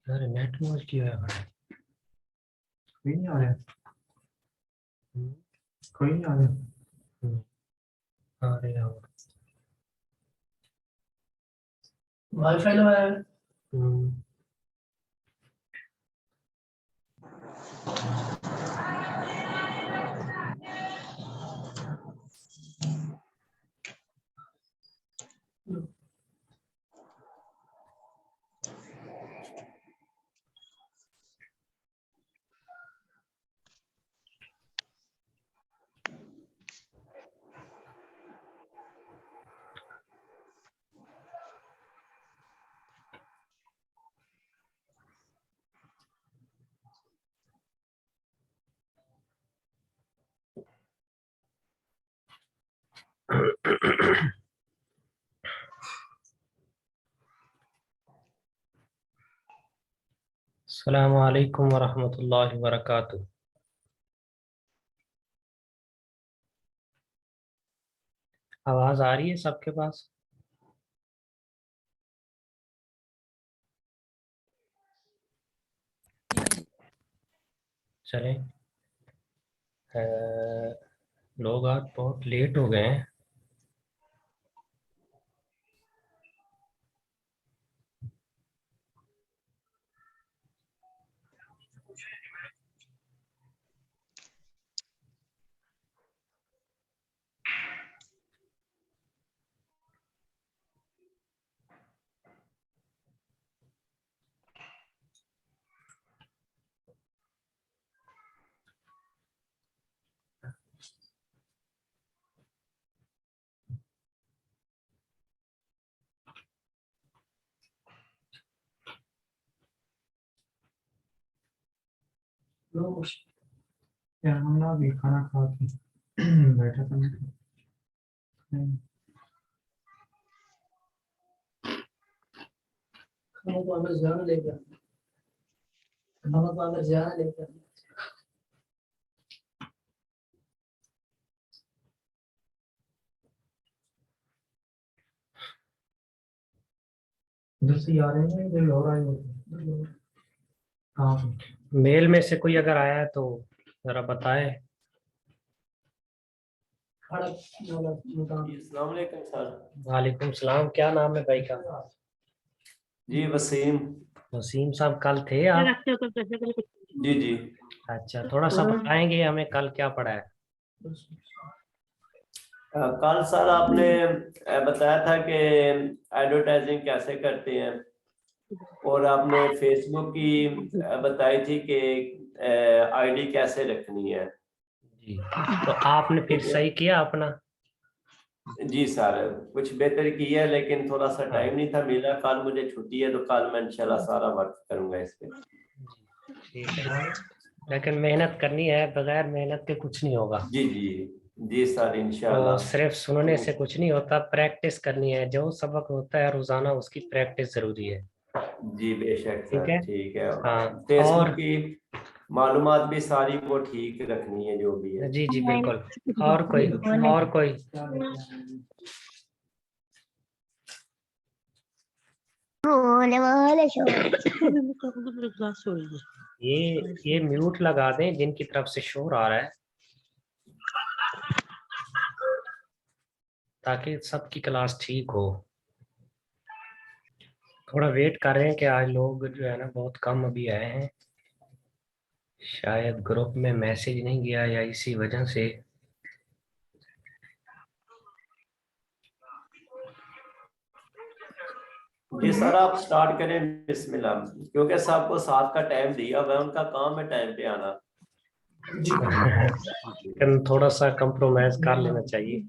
अरे नेट मौज किया है खड़ा। कोई नहीं आ रहा। हम्म, कोई नहीं आ रहा। हम्म, आ रहे हैं और। वाईफाई लगाया है। हम्म, अस्सलामु अलैकुम वरहमतुल्लाहि वबरकातुहू। आवाज आ रही है सबके पास? चलें। अ, लोग आज बहुत लेट हो गए हैं। लोग यार हम ना अभी खाना खा के बैठा था। खाना को अंदर जाना लेकर खाना को अंदर जाना लेकर इधर से ही आ रहे हैं, इधर और आए होते हैं। कहाँ पे? मेल में से कोई अगर आया है तो जरा बताएं। खड़ा वाला मकान। अस्सलाम वालेकुम सर। वालेकुम सलाम। क्या नाम है भाई का? जी वसीम। वसीम साहब कल थे आप? जी जी। अच्छा, थोड़ा सा बताएंगे हमें कल क्या पढ़ा है? कल सर आपने बताया था कि एडवर्टाइजिंग कैसे करते हैं और आपने फेसबुक की बताई थी कि आईडी कैसे रखनी है। जी, तो आपने फिर ठीक है सही किया अपना? जी सर, कुछ बेहतर किया है लेकिन थोड़ा सा हाँ टाइम नहीं था मिला। कल मुझे छुट्टी है तो कल मैं इंशाल्लाह सारा वर्क करूंगा इस पे। जी, ठीक है। लेकिन मेहनत करनी है, बगैर मेहनत के कुछ नहीं होगा। जी जी जी सर तो इंशाल्लाह। सिर्फ सुनने से कुछ नहीं होता, प्रैक्टिस करनी है। जो सबक होता है रोजाना उसकी प्रैक्टिस जरूरी है। जी बेशक ठीक सर, है। ठीक है। हाँ। फेसबुक और की मालूमात भी सारी वो ठीक रखनी है जो भी है। जी जी बिल्कुल। और कोई? और कोई? ये म्यूट लगा दें जिनकी तरफ से शोर आ रहा है, ताकि सबकी क्लास ठीक हो। थोड़ा वेट कर रहे हैं कि आज लोग जो है ना बहुत कम अभी आए हैं। शायद ग्रुप में मैसेज नहीं गया या इसी वजह से। जी सर आप स्टार्ट करें बिस्मिल्लाह, क्योंकि सबको साथ का टाइम दिया हुआ है, उनका काम है टाइम पे आना। लेकिन थोड़ा सा कंप्रोमाइज कर लेना चाहिए।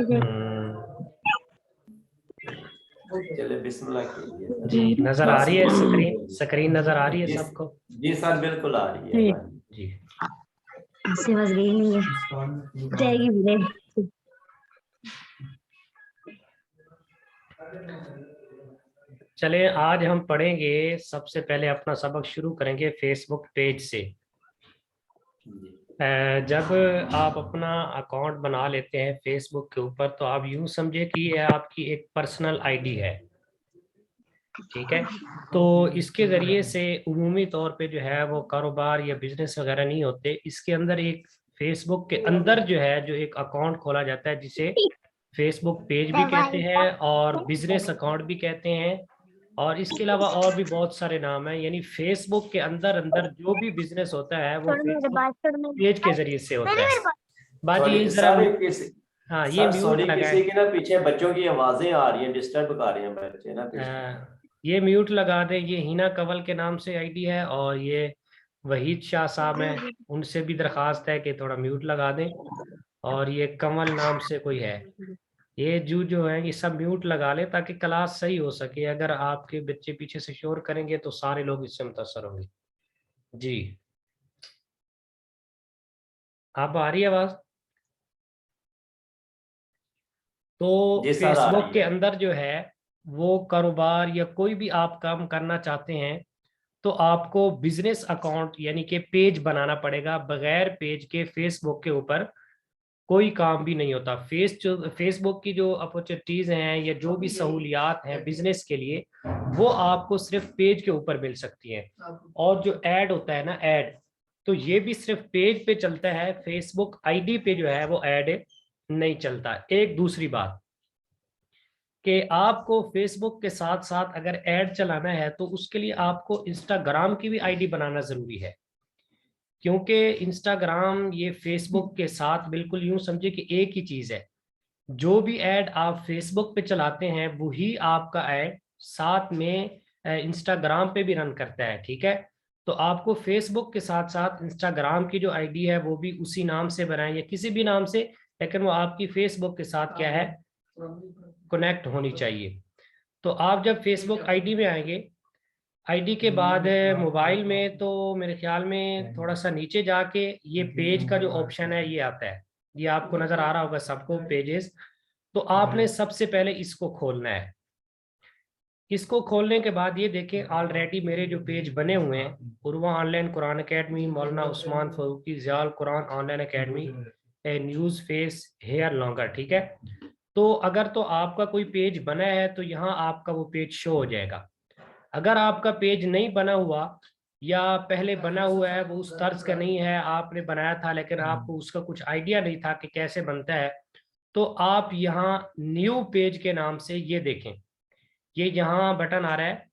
जी हम्म, चले बिस्मिल्लाह कीजिए जी, सर। नजर आ बस रही है स्क्रीन? जी स्क्रीन नजर आ रही है जी सबको? जी सर बिल्कुल आ रही है हमारी। जी। इससे बस गई नहीं है, जाएगी भी नहीं। चलिए, आज हम पढ़ेंगे। सबसे पहले अपना सबक शुरू करेंगे फेसबुक पेज से। जी जब आप अपना अकाउंट बना लेते हैं फेसबुक के ऊपर, तो आप यूं समझे कि ये आपकी एक पर्सनल आईडी है। ठीक है। तो इसके जरिए से उमूमी तौर पे जो है वो कारोबार या बिजनेस वगैरह नहीं होते। इसके अंदर एक फेसबुक के अंदर जो है जो एक अकाउंट खोला जाता है जिसे फेसबुक पेज भी कहते हैं और बिजनेस अकाउंट भी कहते हैं, और इसके अलावा और भी बहुत सारे नाम हैं। यानी फेसबुक के अंदर अंदर जो भी बिजनेस होता है वो फेसबुक पेज के जरिए से होता है। बाकी सॉरी जरा सर, किसी हाँ ये सर म्यूट सॉरी, लगा किसी है। की ना पीछे बच्चों की आवाजें आ रही हैं, डिस्टर्ब कर रहे हैं बच्चे ना पीछे। ये म्यूट लगा दें। ये हिना कंवल के नाम से आईडी है और ये वहीद शाह साहब हैं, उनसे भी दरखास्त है कि थोड़ा म्यूट लगा दें। और ये कंवल नाम से कोई है, ये जो है ये सब म्यूट लगा ले ताकि क्लास सही हो सके। अगर आपके बच्चे पीछे से शोर करेंगे तो सारे लोग इससे मुतासर होंगे। जी, आप आ रही है आवाज? तो जी सर, आ फेसबुक रही के है। अंदर जो है वो कारोबार या कोई भी आप काम करना चाहते हैं तो आपको बिजनेस अकाउंट यानी कि पेज बनाना पड़ेगा। बगैर पेज के फेसबुक के ऊपर कोई काम भी नहीं होता। फेसबुक की जो अपॉर्चुनिटीज हैं या जो भी सहूलियात हैं बिजनेस के लिए वो आपको सिर्फ पेज के ऊपर मिल सकती हैं। और जो ऐड होता है ना, ऐड, तो ये भी सिर्फ पेज पे चलता है, फेसबुक आईडी पे जो है वो ऐड नहीं चलता। एक दूसरी बात कि आपको फेसबुक के साथ साथ अगर ऐड चलाना है तो उसके लिए आपको इंस्टाग्राम की भी आईडी बनाना जरूरी है, क्योंकि इंस्टाग्राम ये फेसबुक के साथ बिल्कुल यूं समझे कि एक ही चीज है। जो भी ऐड आप फेसबुक पे चलाते हैं वही आपका ऐड साथ में इंस्टाग्राम पे भी रन करता है। ठीक है, तो आपको फेसबुक के साथ साथ इंस्टाग्राम की जो आईडी है वो भी उसी नाम से बनाएं या किसी भी नाम से, लेकिन वो आपकी फेसबुक के साथ क्या है, कनेक्ट होनी चाहिए। तो आप जब फेसबुक आईडी में आएंगे, आईडी के बाद मोबाइल में तो मेरे ख्याल में थोड़ा सा नीचे जाके ये पेज का जो ऑप्शन है ये आता है, ये आपको नजर आ रहा होगा सबको, पेजेस। तो आपने सबसे पहले इसको खोलना है। इसको खोलने के बाद ये देखें ऑलरेडी मेरे जो पेज बने हुए हैं, उर्वा ऑनलाइन कुरान एकेडमी, मौलाना उस्मान फारूकी ज़ियाल Quran online academy, news face, hair longer. ठीक है, तो अगर तो आपका कोई पेज बना है तो यहाँ आपका वो पेज शो हो जाएगा। अगर आपका पेज नहीं बना हुआ या पहले बना हुआ है वो उस तर्ज का नहीं है, आपने बनाया था लेकिन आपको उसका कुछ आइडिया नहीं था कि कैसे बनता है, तो आप यहाँ न्यू पेज के नाम से ये देखें, ये यहाँ बटन आ रहा है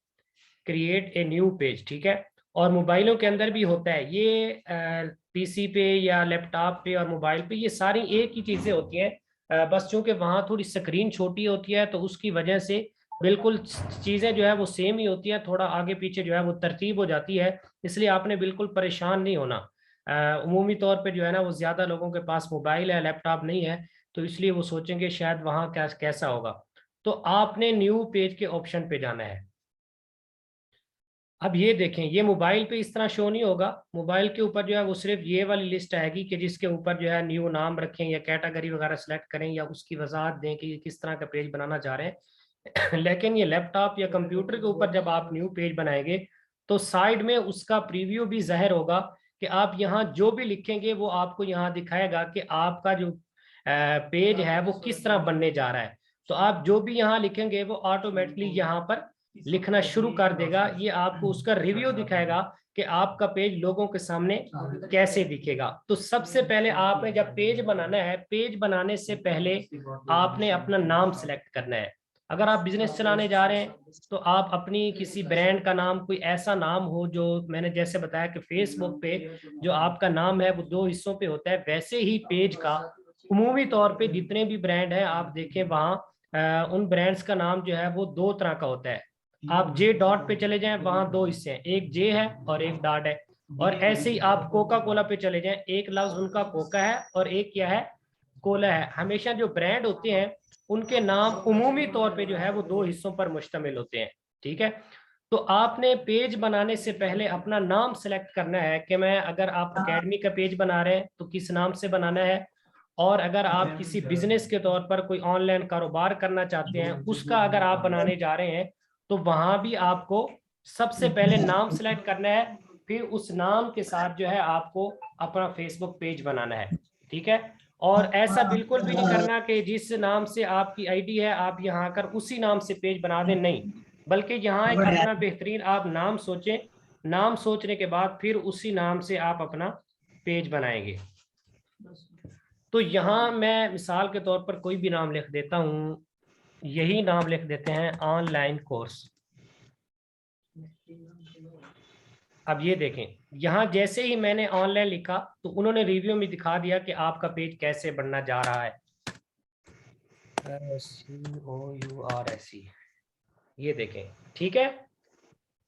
क्रिएट ए न्यू पेज। ठीक है, और मोबाइलों के अंदर भी होता है ये, पीसी पे या लैपटॉप पे और मोबाइल पे ये सारी एक ही चीजें होती हैं। बस चूंकि वहाँ थोड़ी स्क्रीन छोटी होती है तो उसकी वजह से बिल्कुल चीजें जो है वो सेम ही होती है, थोड़ा आगे पीछे जो है वो तरतीब हो जाती है। इसलिए आपने बिल्कुल परेशान नहीं होना। उमूमी तौर पे जो है ना वो ज्यादा लोगों के पास मोबाइल है, लैपटॉप नहीं है, तो इसलिए वो सोचेंगे शायद वहाँ कैसा होगा। तो आपने न्यू पेज के ऑप्शन पे जाना है। अब ये देखें, ये मोबाइल पे इस तरह शो नहीं होगा। मोबाइल के ऊपर जो है वो सिर्फ ये वाली लिस्ट आएगी कि जिसके ऊपर जो है न्यू नाम रखें या कैटेगरी वगैरह सेलेक्ट करें या उसकी वजाहत दें कि किस तरह का पेज बनाना चाह रहे हैं। लेकिन ये लैपटॉप या कंप्यूटर के ऊपर जब आप न्यू पेज बनाएंगे तो साइड में उसका प्रीव्यू भी जाहिर होगा कि आप यहाँ जो भी लिखेंगे वो आपको यहाँ दिखाएगा कि आपका जो पेज है वो किस तरह बनने जा रहा है। तो आप जो भी यहाँ लिखेंगे वो ऑटोमेटिकली यहाँ पर लिखना शुरू कर देगा। ये आपको उसका रिव्यू दिखाएगा कि आपका पेज लोगों के सामने कैसे दिखेगा। तो सबसे पहले आपने जब पेज बनाना है, पेज बनाने से पहले आपने अपना नाम सेलेक्ट करना है। अगर आप बिजनेस चलाने जा रहे हैं तो आप अपनी किसी ब्रांड का नाम, कोई ऐसा नाम हो जो, मैंने जैसे बताया कि फेसबुक पे जो आपका नाम है वो 2 हिस्सों पे होता है, वैसे ही पेज का उमूमी तौर पे जितने भी ब्रांड हैं आप देखें वहाँ उन ब्रांड्स का नाम जो है वो 2 तरह का होता है। आप जे डॉट पे चले जाएं, वहां 2 हिस्से हैं, एक जे है और एक डॉट है। और ऐसे ही आप कोका कोला पे चले जाएं, एक लफ्ज उनका कोका है और एक क्या है, कोला है। हमेशा जो ब्रांड होते हैं उनके नाम उमूमी तौर पे जो है वो 2 हिस्सों पर मुश्तमिल होते हैं। ठीक है, तो आपने पेज बनाने से पहले अपना नाम सेलेक्ट करना है कि मैं, अगर आप एकेडमी का पेज बना रहे हैं तो किस नाम से बनाना है, और अगर आप किसी बिजनेस के तौर पर कोई ऑनलाइन कारोबार करना चाहते हैं उसका अगर आप बनाने जा रहे हैं तो वहां भी आपको सबसे पहले नाम सेलेक्ट करना है, फिर उस नाम के साथ जो है आपको अपना फेसबुक पेज बनाना है। ठीक है, और ऐसा बिल्कुल भी नहीं करना कि जिस नाम से आपकी आईडी है आप यहाँ आकर उसी नाम से पेज बना दें, नहीं। बल्कि यहाँ एक अपना बेहतरीन आप नाम सोचें, नाम सोचने के बाद फिर उसी नाम से आप अपना पेज बनाएंगे। तो यहाँ मैं मिसाल के तौर पर कोई भी नाम लिख देता हूँ, यही नाम लिख देते हैं ऑनलाइन कोर्स। अब ये देखें, यहाँ जैसे ही मैंने ऑनलाइन लिखा तो उन्होंने रिव्यू में दिखा दिया कि आपका पेज कैसे बनना जा रहा है। COURSE, ये देखें, ठीक है।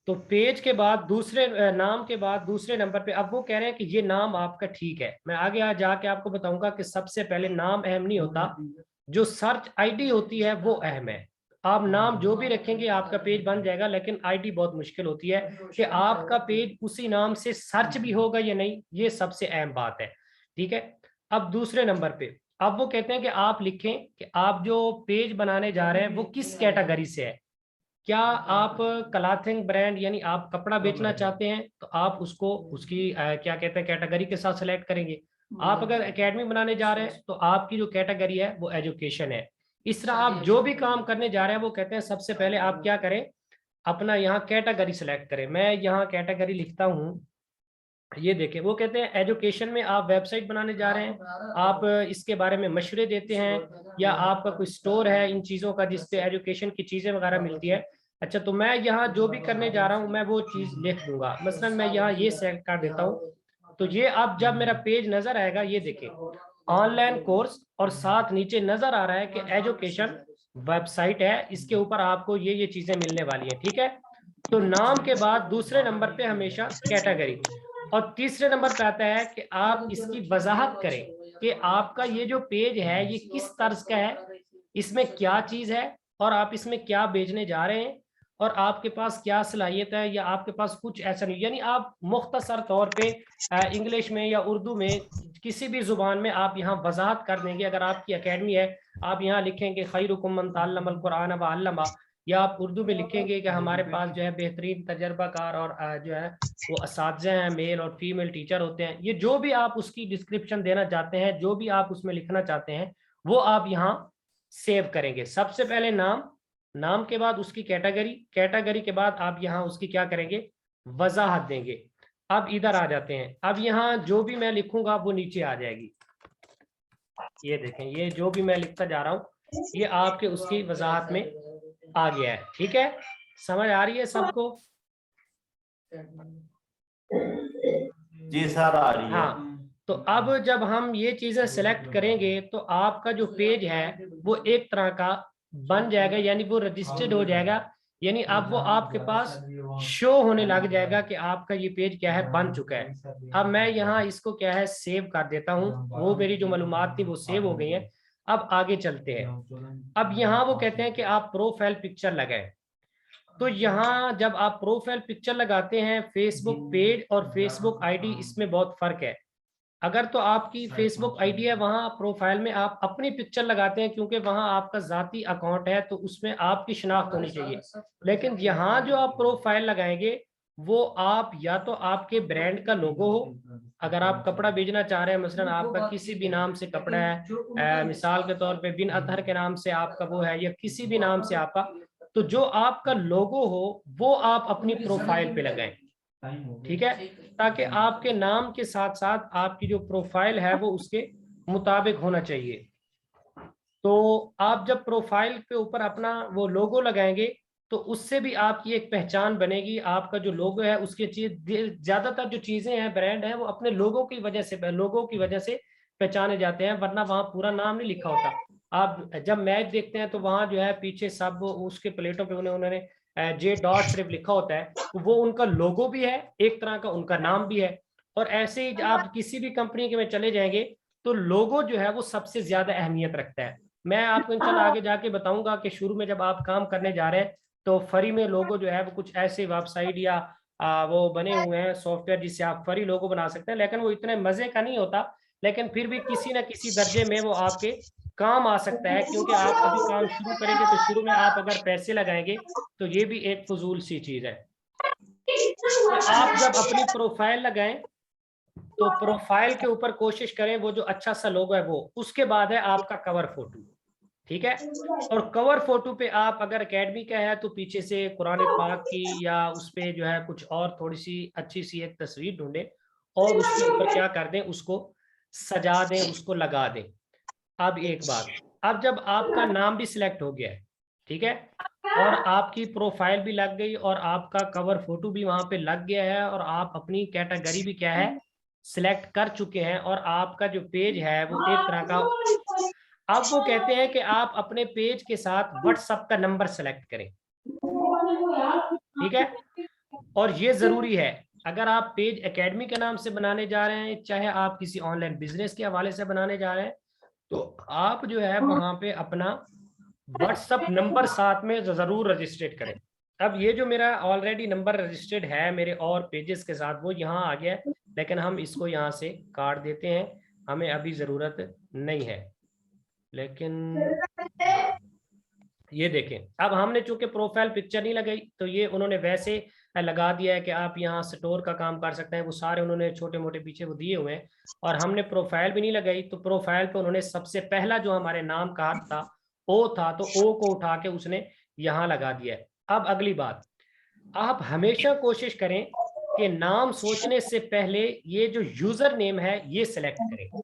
तो पेज के बाद दूसरे नाम के बाद दूसरे नंबर पे अब वो कह रहे हैं कि ये नाम आपका ठीक है। मैं आगे जाके आपको बताऊंगा कि सबसे पहले नाम अहम नहीं होता, जो सर्च आईडी होती है वो अहम है। आप नाम जो भी रखेंगे आपका पेज बन जाएगा, लेकिन आईडी बहुत मुश्किल होती है कि आपका पेज उसी नाम से सर्च भी होगा या नहीं, ये सबसे अहम बात है, ठीक है। अब दूसरे नंबर पे अब वो कहते हैं कि आप लिखें कि आप जो पेज बनाने जा रहे हैं वो किस कैटेगरी से है। क्या आप क्लॉथिंग ब्रांड यानी आप कपड़ा बेचना चाहते हैं तो आप उसको उसकी क्या कहते हैं कैटेगरी के साथ सेलेक्ट करेंगे। आप अगर एकेडमी बनाने जा रहे हैं तो आपकी जो कैटेगरी है वो एजुकेशन है। इस तरह आप जो भी काम करने जा रहे हैं वो कहते हैं सबसे पहले आप क्या करें, अपना यहाँ कैटेगरी सेलेक्ट करें। मैं यहाँ कैटेगरी लिखता हूँ, ये देखें, वो कहते हैं एजुकेशन में आप वेबसाइट बनाने जा रहे हैं, आप इसके बारे में मशवरे देते हैं, या आपका कोई स्टोर है इन चीज़ों का जिससे एजुकेशन की चीज़ें वगैरह मिलती है। अच्छा, तो मैं यहाँ जो भी करने जा रहा हूँ मैं वो चीज़ लिख दूंगा। मसलन मैं यहाँ ये सेलेक्ट कर देता हूँ, तो ये अब जब मेरा पेज नजर आएगा, ये देखें ऑनलाइन कोर्स और साथ नीचे नजर आ रहा है कि एजुकेशन वेबसाइट है, इसके ऊपर आपको ये चीजें मिलने वाली हैं, ठीक है। तो नाम के बाद दूसरे नंबर पे हमेशा कैटेगरी, और तीसरे नंबर पे आता है कि आप इसकी वजाहत करें कि आपका ये जो पेज है ये किस तर्ज का है, इसमें क्या चीज है और आप इसमें क्या बेचने जा रहे हैं, और आपके पास क्या सलाहियत है, या आपके पास कुछ ऐसा नहीं। यानी आप मुख्तसर तौर पे इंग्लिश में या उर्दू में किसी भी जुबान में आप यहाँ वजाहत कर देंगे। अगर आपकी एकेडमी है आप यहाँ लिखेंगे खैरुकुम मन तअल्लमल कुरान व अल्लमा, या आप उर्दू में लिखेंगे कि हमारे पास जो है बेहतरीन तजर्बाकार और जो है वो असातिज़ा हैं, मेल और फीमेल टीचर होते हैं। ये जो भी आप उसकी डिस्क्रिप्शन देना चाहते हैं, जो भी आप उसमें लिखना चाहते हैं वो आप यहाँ सेव करेंगे। सबसे पहले नाम, नाम के बाद उसकी कैटेगरी, कैटेगरी के बाद आप यहाँ उसकी क्या करेंगे, वजाहत देंगे। अब इधर आ जाते हैं, अब यहाँ जो भी मैं लिखूंगा वो नीचे आ जाएगी। ये देखें, ये जो भी मैं लिखता जा रहा हूँ ये आपके उसकी वजाहत में आ गया है, ठीक है। समझ आ रही है सबको? जी सर, आ रही है। हाँ, तो अब जब हम ये चीजें सेलेक्ट करेंगे तो आपका जो पेज है वो एक तरह का बन जाएगा, यानी वो रजिस्टर्ड हो जाएगा, यानी अब वो आपके पास शो होने लग जाएगा कि आपका ये पेज क्या है, बन चुका है। अब मैं यहाँ इसको क्या है सेव कर देता हूँ, वो मेरी जो मालूमात थी वो सेव हो गई है। अब आगे चलते हैं। अब यहाँ वो कहते हैं कि आप प्रोफाइल पिक्चर लगाएं। तो यहाँ जब आप प्रोफाइल पिक्चर लगाते हैं, फेसबुक पेज और फेसबुक आईडी इसमें बहुत फर्क है। अगर तो आपकी फेसबुक आईडी है वहां प्रोफाइल में आप अपनी पिक्चर लगाते हैं क्योंकि वहां आपका जाती अकाउंट है तो उसमें आपकी शिनाख्त होनी चाहिए। लेकिन यहाँ जो आप प्रोफाइल लगाएंगे वो आप या तो आपके ब्रांड का लोगो हो, अगर आप कपड़ा बेचना चाह रहे हैं, मसलन आपका किसी भी नाम से कपड़ा है, मिसाल के तौर पे बिन अतहर के नाम से आपका वो है, या किसी भी नाम से आपका, तो जो आपका लोगो हो वो आप अपनी प्रोफाइल पे लगाएं, ठीक है, ताकि आपके नाम के साथ साथ आपकी जो प्रोफाइल है वो उसके मुताबिक होना चाहिए। तो आप जब प्रोफाइल के ऊपर अपना वो लोगो लगाएंगे तो उससे भी आपकी एक पहचान बनेगी। आपका जो लोगो है उसके ज्यादातर जो चीजें हैं ब्रांड है वो अपने लोगो की वजह से पहचाने जाते हैं, वरना वहां पूरा नाम नहीं लिखा होता। आप जब मैच देखते हैं तो वहां जो है पीछे सब उसके प्लेटों पे उन्होंने जे डॉट सिर्फ लिखा होता है, तो वो उनका लोगो भी है, एक तरह का उनका नाम भी है। और ऐसे ही आप किसी भी कंपनी के में चले जाएंगे तो लोगो जो है वो सबसे ज्यादा अहमियत रखता है। मैं आपको इंशाल्लाह आगे जाके बताऊंगा कि शुरू में जब आप काम करने जा रहे हैं तो फ्री में लोगो जो है वो कुछ ऐसे वेबसाइट या वो बने हुए हैं सॉफ्टवेयर जिससे आप फ्री लोगो बना सकते हैं, लेकिन वो इतने मजे का नहीं होता, लेकिन फिर भी किसी ना किसी दर्जे में वो आपके काम आ सकता है। क्योंकि आप अभी काम शुरू करेंगे तो शुरू में आप अगर पैसे लगाएंगे तो ये भी एक फजूल सी चीज है। आप जब अपनी प्रोफाइल लगाएं तो प्रोफाइल के ऊपर कोशिश करें वो जो अच्छा सा लोगो है वो, उसके बाद है आपका कवर फोटो। ठीक है। और कवर फोटो पे आप अगर एकेडमी का है तो पीछे से कुरान पाक की या उस पे जो है कुछ और थोड़ी सी अच्छी सी एक तस्वीर ढूंढें और उसके ऊपर क्या कर दें, उसको सजा दें, उसको लगा दें। अब एक बात, अब जब आपका नाम भी सिलेक्ट हो गया है, ठीक है, और आपकी प्रोफाइल भी लग गई और आपका कवर फोटो भी वहां पे लग गया है और आप अपनी कैटेगरी भी क्या है सिलेक्ट कर चुके हैं और आपका जो पेज है वो एक तरह का, अब वो कहते हैं कि आप अपने पेज के साथ व्हाट्सएप का नंबर सेलेक्ट करें, ठीक है। और ये जरूरी है, अगर आप पेज एकेडमी के नाम से बनाने जा रहे हैं, चाहे आप किसी ऑनलाइन बिजनेस के हवाले से बनाने जा रहे हैं, तो आप जो है वहां पे अपना व्हाट्सएप नंबर साथ में जरूर रजिस्ट्रेट करें। अब ये जो मेरा ऑलरेडी नंबर रजिस्टर्ड है मेरे और पेजेस के साथ वो यहाँ आ गया है, लेकिन हम इसको यहाँ से काट देते हैं, हमें अभी जरूरत नहीं है। लेकिन ये देखें, अब हमने चूंकि प्रोफाइल पिक्चर नहीं लगाई तो ये उन्होंने वैसे लगा दिया है कि आप यहाँ स्टोर का काम कर सकते हैं, वो सारे उन्होंने छोटे मोटे पीछे वो दिए हुए हैं। और हमने प्रोफाइल भी नहीं लगाई, तो प्रोफाइल पे उन्होंने सबसे पहला जो हमारे नाम का था ओ था, तो ओ को उठा के उसने यहाँ लगा दिया है। अब अगली बात, आप हमेशा कोशिश करें कि नाम सोचने से पहले ये जो यूजर नेम है ये सिलेक्ट करें।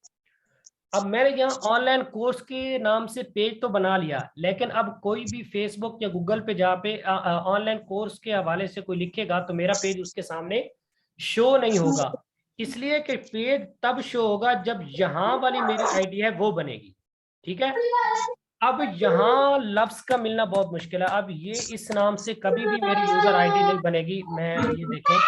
अब मैंने यहाँ ऑनलाइन कोर्स के नाम से पेज तो बना लिया, लेकिन अब कोई भी फेसबुक या गूगल पे जहाँ पे ऑनलाइन कोर्स के हवाले से कोई लिखेगा तो मेरा पेज उसके सामने शो नहीं होगा, इसलिए कि पेज तब शो होगा जब यहाँ वाली मेरी आईडी है वो बनेगी, ठीक है। अब यहाँ लफ्ज का मिलना बहुत मुश्किल है, अब ये इस नाम से कभी भी मेरी यूजर आईडी नहीं बनेगी। मैं ये देखें,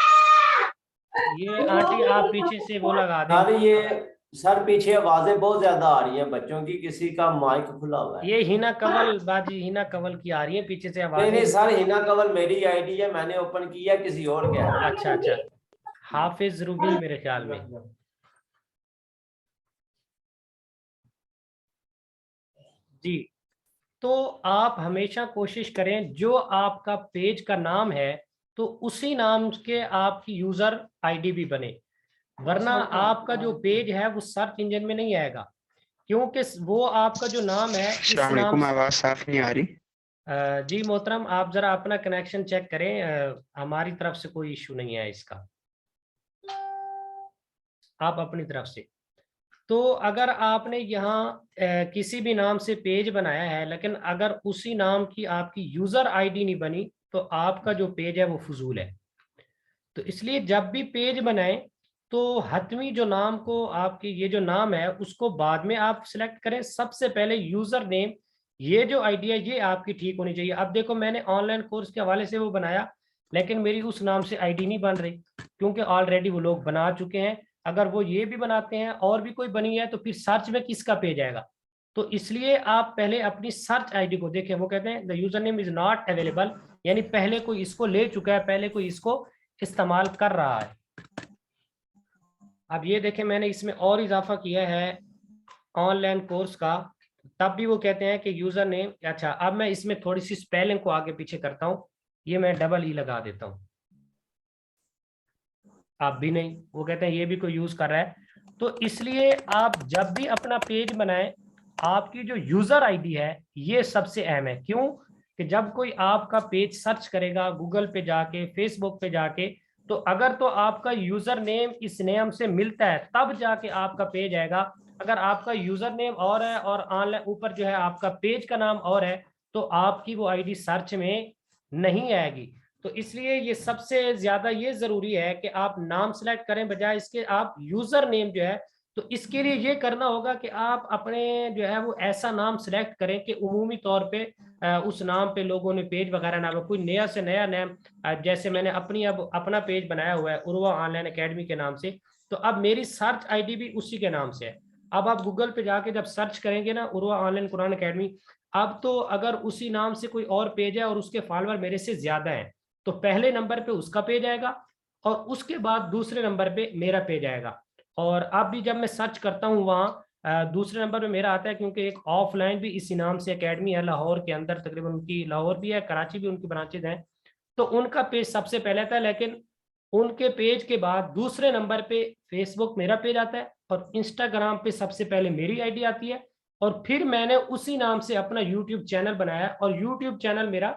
ये आंटी आप पीछे से वो लगा दें। ये सर पीछे आवाजें बहुत ज्यादा आ रही हैं बच्चों की, किसी का माइक खुला हुआ है। ये हिना कंवल बाजी, हिना कंवल की आ रही है पीछे से आवाज। नहीं सर, हिना कंवल मेरी आईडी है, मैंने ओपन किया, किसी और का है। अच्छा अच्छा, हाफिज रूबी मेरे ख्याल में। जी, तो आप हमेशा कोशिश करें जो आपका पेज का नाम है तो उसी नाम के आपकी यूजर आईडी भी बने, वरना आपका जो पेज है वो सर्च इंजन में नहीं आएगा, क्योंकि वो आपका जो नाम है इस नाम। आवाज साफ नहीं आ रही। जी मोहतरम, आप जरा अपना कनेक्शन चेक करें, हमारी तरफ से कोई इशू नहीं है इसका, आप अपनी तरफ से। तो अगर आपने यहाँ किसी भी नाम से पेज बनाया है लेकिन अगर उसी नाम की आपकी यूजर आईडी नहीं बनी तो आपका जो पेज है वो फजूल है। तो इसलिए जब भी पेज बनाएं तो हतमी जो नाम को आपकी ये जो नाम है उसको बाद में आप सिलेक्ट करें, सबसे पहले यूजर नेम, ये जो आईडी है ये आपकी ठीक होनी चाहिए। अब देखो मैंने ऑनलाइन कोर्स के हवाले से वो बनाया लेकिन मेरी उस नाम से आईडी नहीं बन रही, क्योंकि ऑलरेडी वो लोग बना चुके हैं। अगर वो ये भी बनाते हैं और भी कोई बनी है तो फिर सर्च में किसका पेज आएगा। तो इसलिए आप पहले अपनी सर्च आईडी को देखें, वो कहते हैं the user name is not available, यानी पहले कोई इसको ले चुका है, पहले कोई इसको इस्तेमाल कर रहा है। अब ये देखें मैंने इसमें और इजाफा किया है ऑनलाइन कोर्स का, तब भी वो कहते हैं कि यूजर नेम। अच्छा, अब मैं इसमें थोड़ी सी स्पेलिंग को आगे पीछे करता हूँ, ये मैं डबल ई लगा देता हूँ, आप भी नहीं, वो कहते हैं ये भी कोई यूज कर रहा है। तो इसलिए आप जब भी अपना पेज बनाएं आपकी जो यूजर आईडी है ये सबसे अहम है। क्यों कि जब कोई आपका पेज सर्च करेगा गूगल पे जाके, फेसबुक पे जाके, तो अगर तो आपका यूजर नेम इस नेम से मिलता है तब जाके आपका पेज आएगा। अगर आपका यूजर नेम और है और ऑनलाइन ऊपर जो है आपका पेज का नाम और है तो आपकी वो आईडी सर्च में नहीं आएगी। तो इसलिए ये सबसे ज्यादा ये जरूरी है कि आप नाम सेलेक्ट करें बजाय इसके आप यूजर नेम जो है। तो इसके लिए ये करना होगा कि आप अपने जो है वो ऐसा नाम सेलेक्ट करें कि उमूमी तौर पे उस नाम पे लोगों ने पेज वगैरह ना, कोई नया से नया नाम, जैसे मैंने अब अपना पेज बनाया हुआ है उर्वा ऑनलाइन एकेडमी के नाम से, तो अब मेरी सर्च आईडी भी उसी के नाम से है। अब आप गूगल पे जाके जब सर्च करेंगे ना उर्वा ऑनलाइन कुरान एकेडमी, अब तो अगर उसी नाम से कोई और पेज है और उसके फॉलोअर मेरे से ज्यादा है तो पहले नंबर पे उसका पेज आएगा और उसके बाद दूसरे नंबर पे मेरा पेज आएगा। और अब भी जब मैं सर्च करता हूँ वहाँ दूसरे नंबर पे मेरा आता है, क्योंकि एक ऑफलाइन भी इसी नाम से एकेडमी है लाहौर के अंदर, तकरीबन उनकी लाहौर भी है, कराची भी उनकी ब्रांचेज हैं, तो उनका पेज सबसे पहले आता है। लेकिन उनके पेज के बाद दूसरे नंबर पे फेसबुक मेरा पेज आता है और इंस्टाग्राम पे सबसे पहले मेरी आईडी आती है और फिर मैंने उसी नाम से अपना यूट्यूब चैनल बनाया और यूट्यूब चैनल मेरा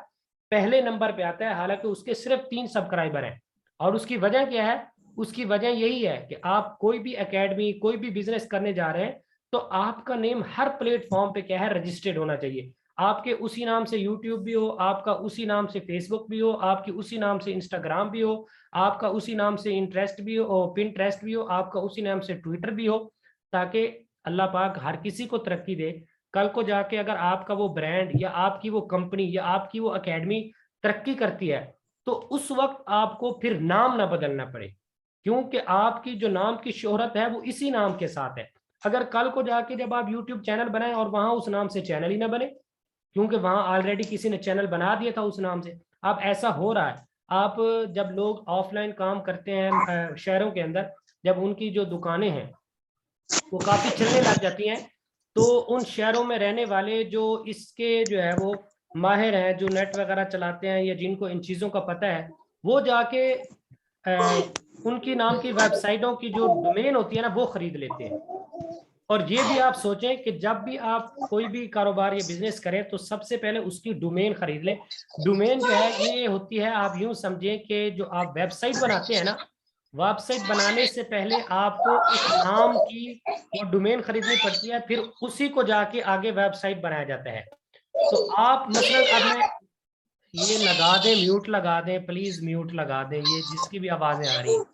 पहले नंबर पे आता है, हालांकि उसके सिर्फ 3 सब्सक्राइबर हैं। और उसकी वजह क्या है? उसकी वजह यही है कि आप कोई भी एकेडमी, कोई भी बिजनेस करने जा रहे हैं तो आपका नेम हर प्लेटफॉर्म पे क्या है, रजिस्टर्ड होना चाहिए। आपके उसी नाम से यूट्यूब भी हो, आपका उसी नाम से फेसबुक भी हो, आपकी उसी नाम से इंस्टाग्राम भी हो, आपका उसी नाम से इंटरेस्ट भी हो, पिंटरेस्ट भी हो, आपका उसी नाम से ट्विटर भी हो, ताकि अल्लाह पाक हर किसी को तरक्की दे। कल को जाके अगर आपका वो ब्रांड या आपकी वो कंपनी या आपकी वो एकेडमी तरक्की करती है तो उस वक्त आपको फिर नाम ना बदलना पड़े, क्योंकि आपकी जो नाम की शोहरत है वो इसी नाम के साथ है। अगर कल को जाके जब आप यूट्यूब चैनल बनाएं और वहां उस नाम से चैनल ही ना बने, क्योंकि वहां ऑलरेडी किसी ने चैनल बना दिया था उस नाम से। अब ऐसा हो रहा है, आप जब लोग ऑफलाइन काम करते हैं शहरों के अंदर, जब उनकी जो दुकानें हैं वो काफी चलने लग जाती हैं, तो उन शहरों में रहने वाले जो इसके जो है वो माहिर हैं, जो नेट वगैरह चलाते हैं या जिनको इन चीजों का पता है, वो जाके उनकी नाम की वेबसाइटों की जो डोमेन होती है ना वो खरीद लेते हैं। और ये भी आप सोचें कि जब भी आप कोई भी कारोबार या बिजनेस करें तो सबसे पहले उसकी डोमेन खरीद लें। डोमेन जो है ये होती है, आप यूं समझें कि जो आप वेबसाइट बनाते हैं ना, वेबसाइट बनाने से पहले आपको उस नाम की वो डोमेन खरीदनी पड़ती है, फिर उसी को जाके आगे वेबसाइट बनाया जाता है। तो आप मसलन, अब मैं ये लगा दें, म्यूट लगा दें प्लीज, म्यूट लगा दें ये जिसकी भी आवाजें आ रही हैं।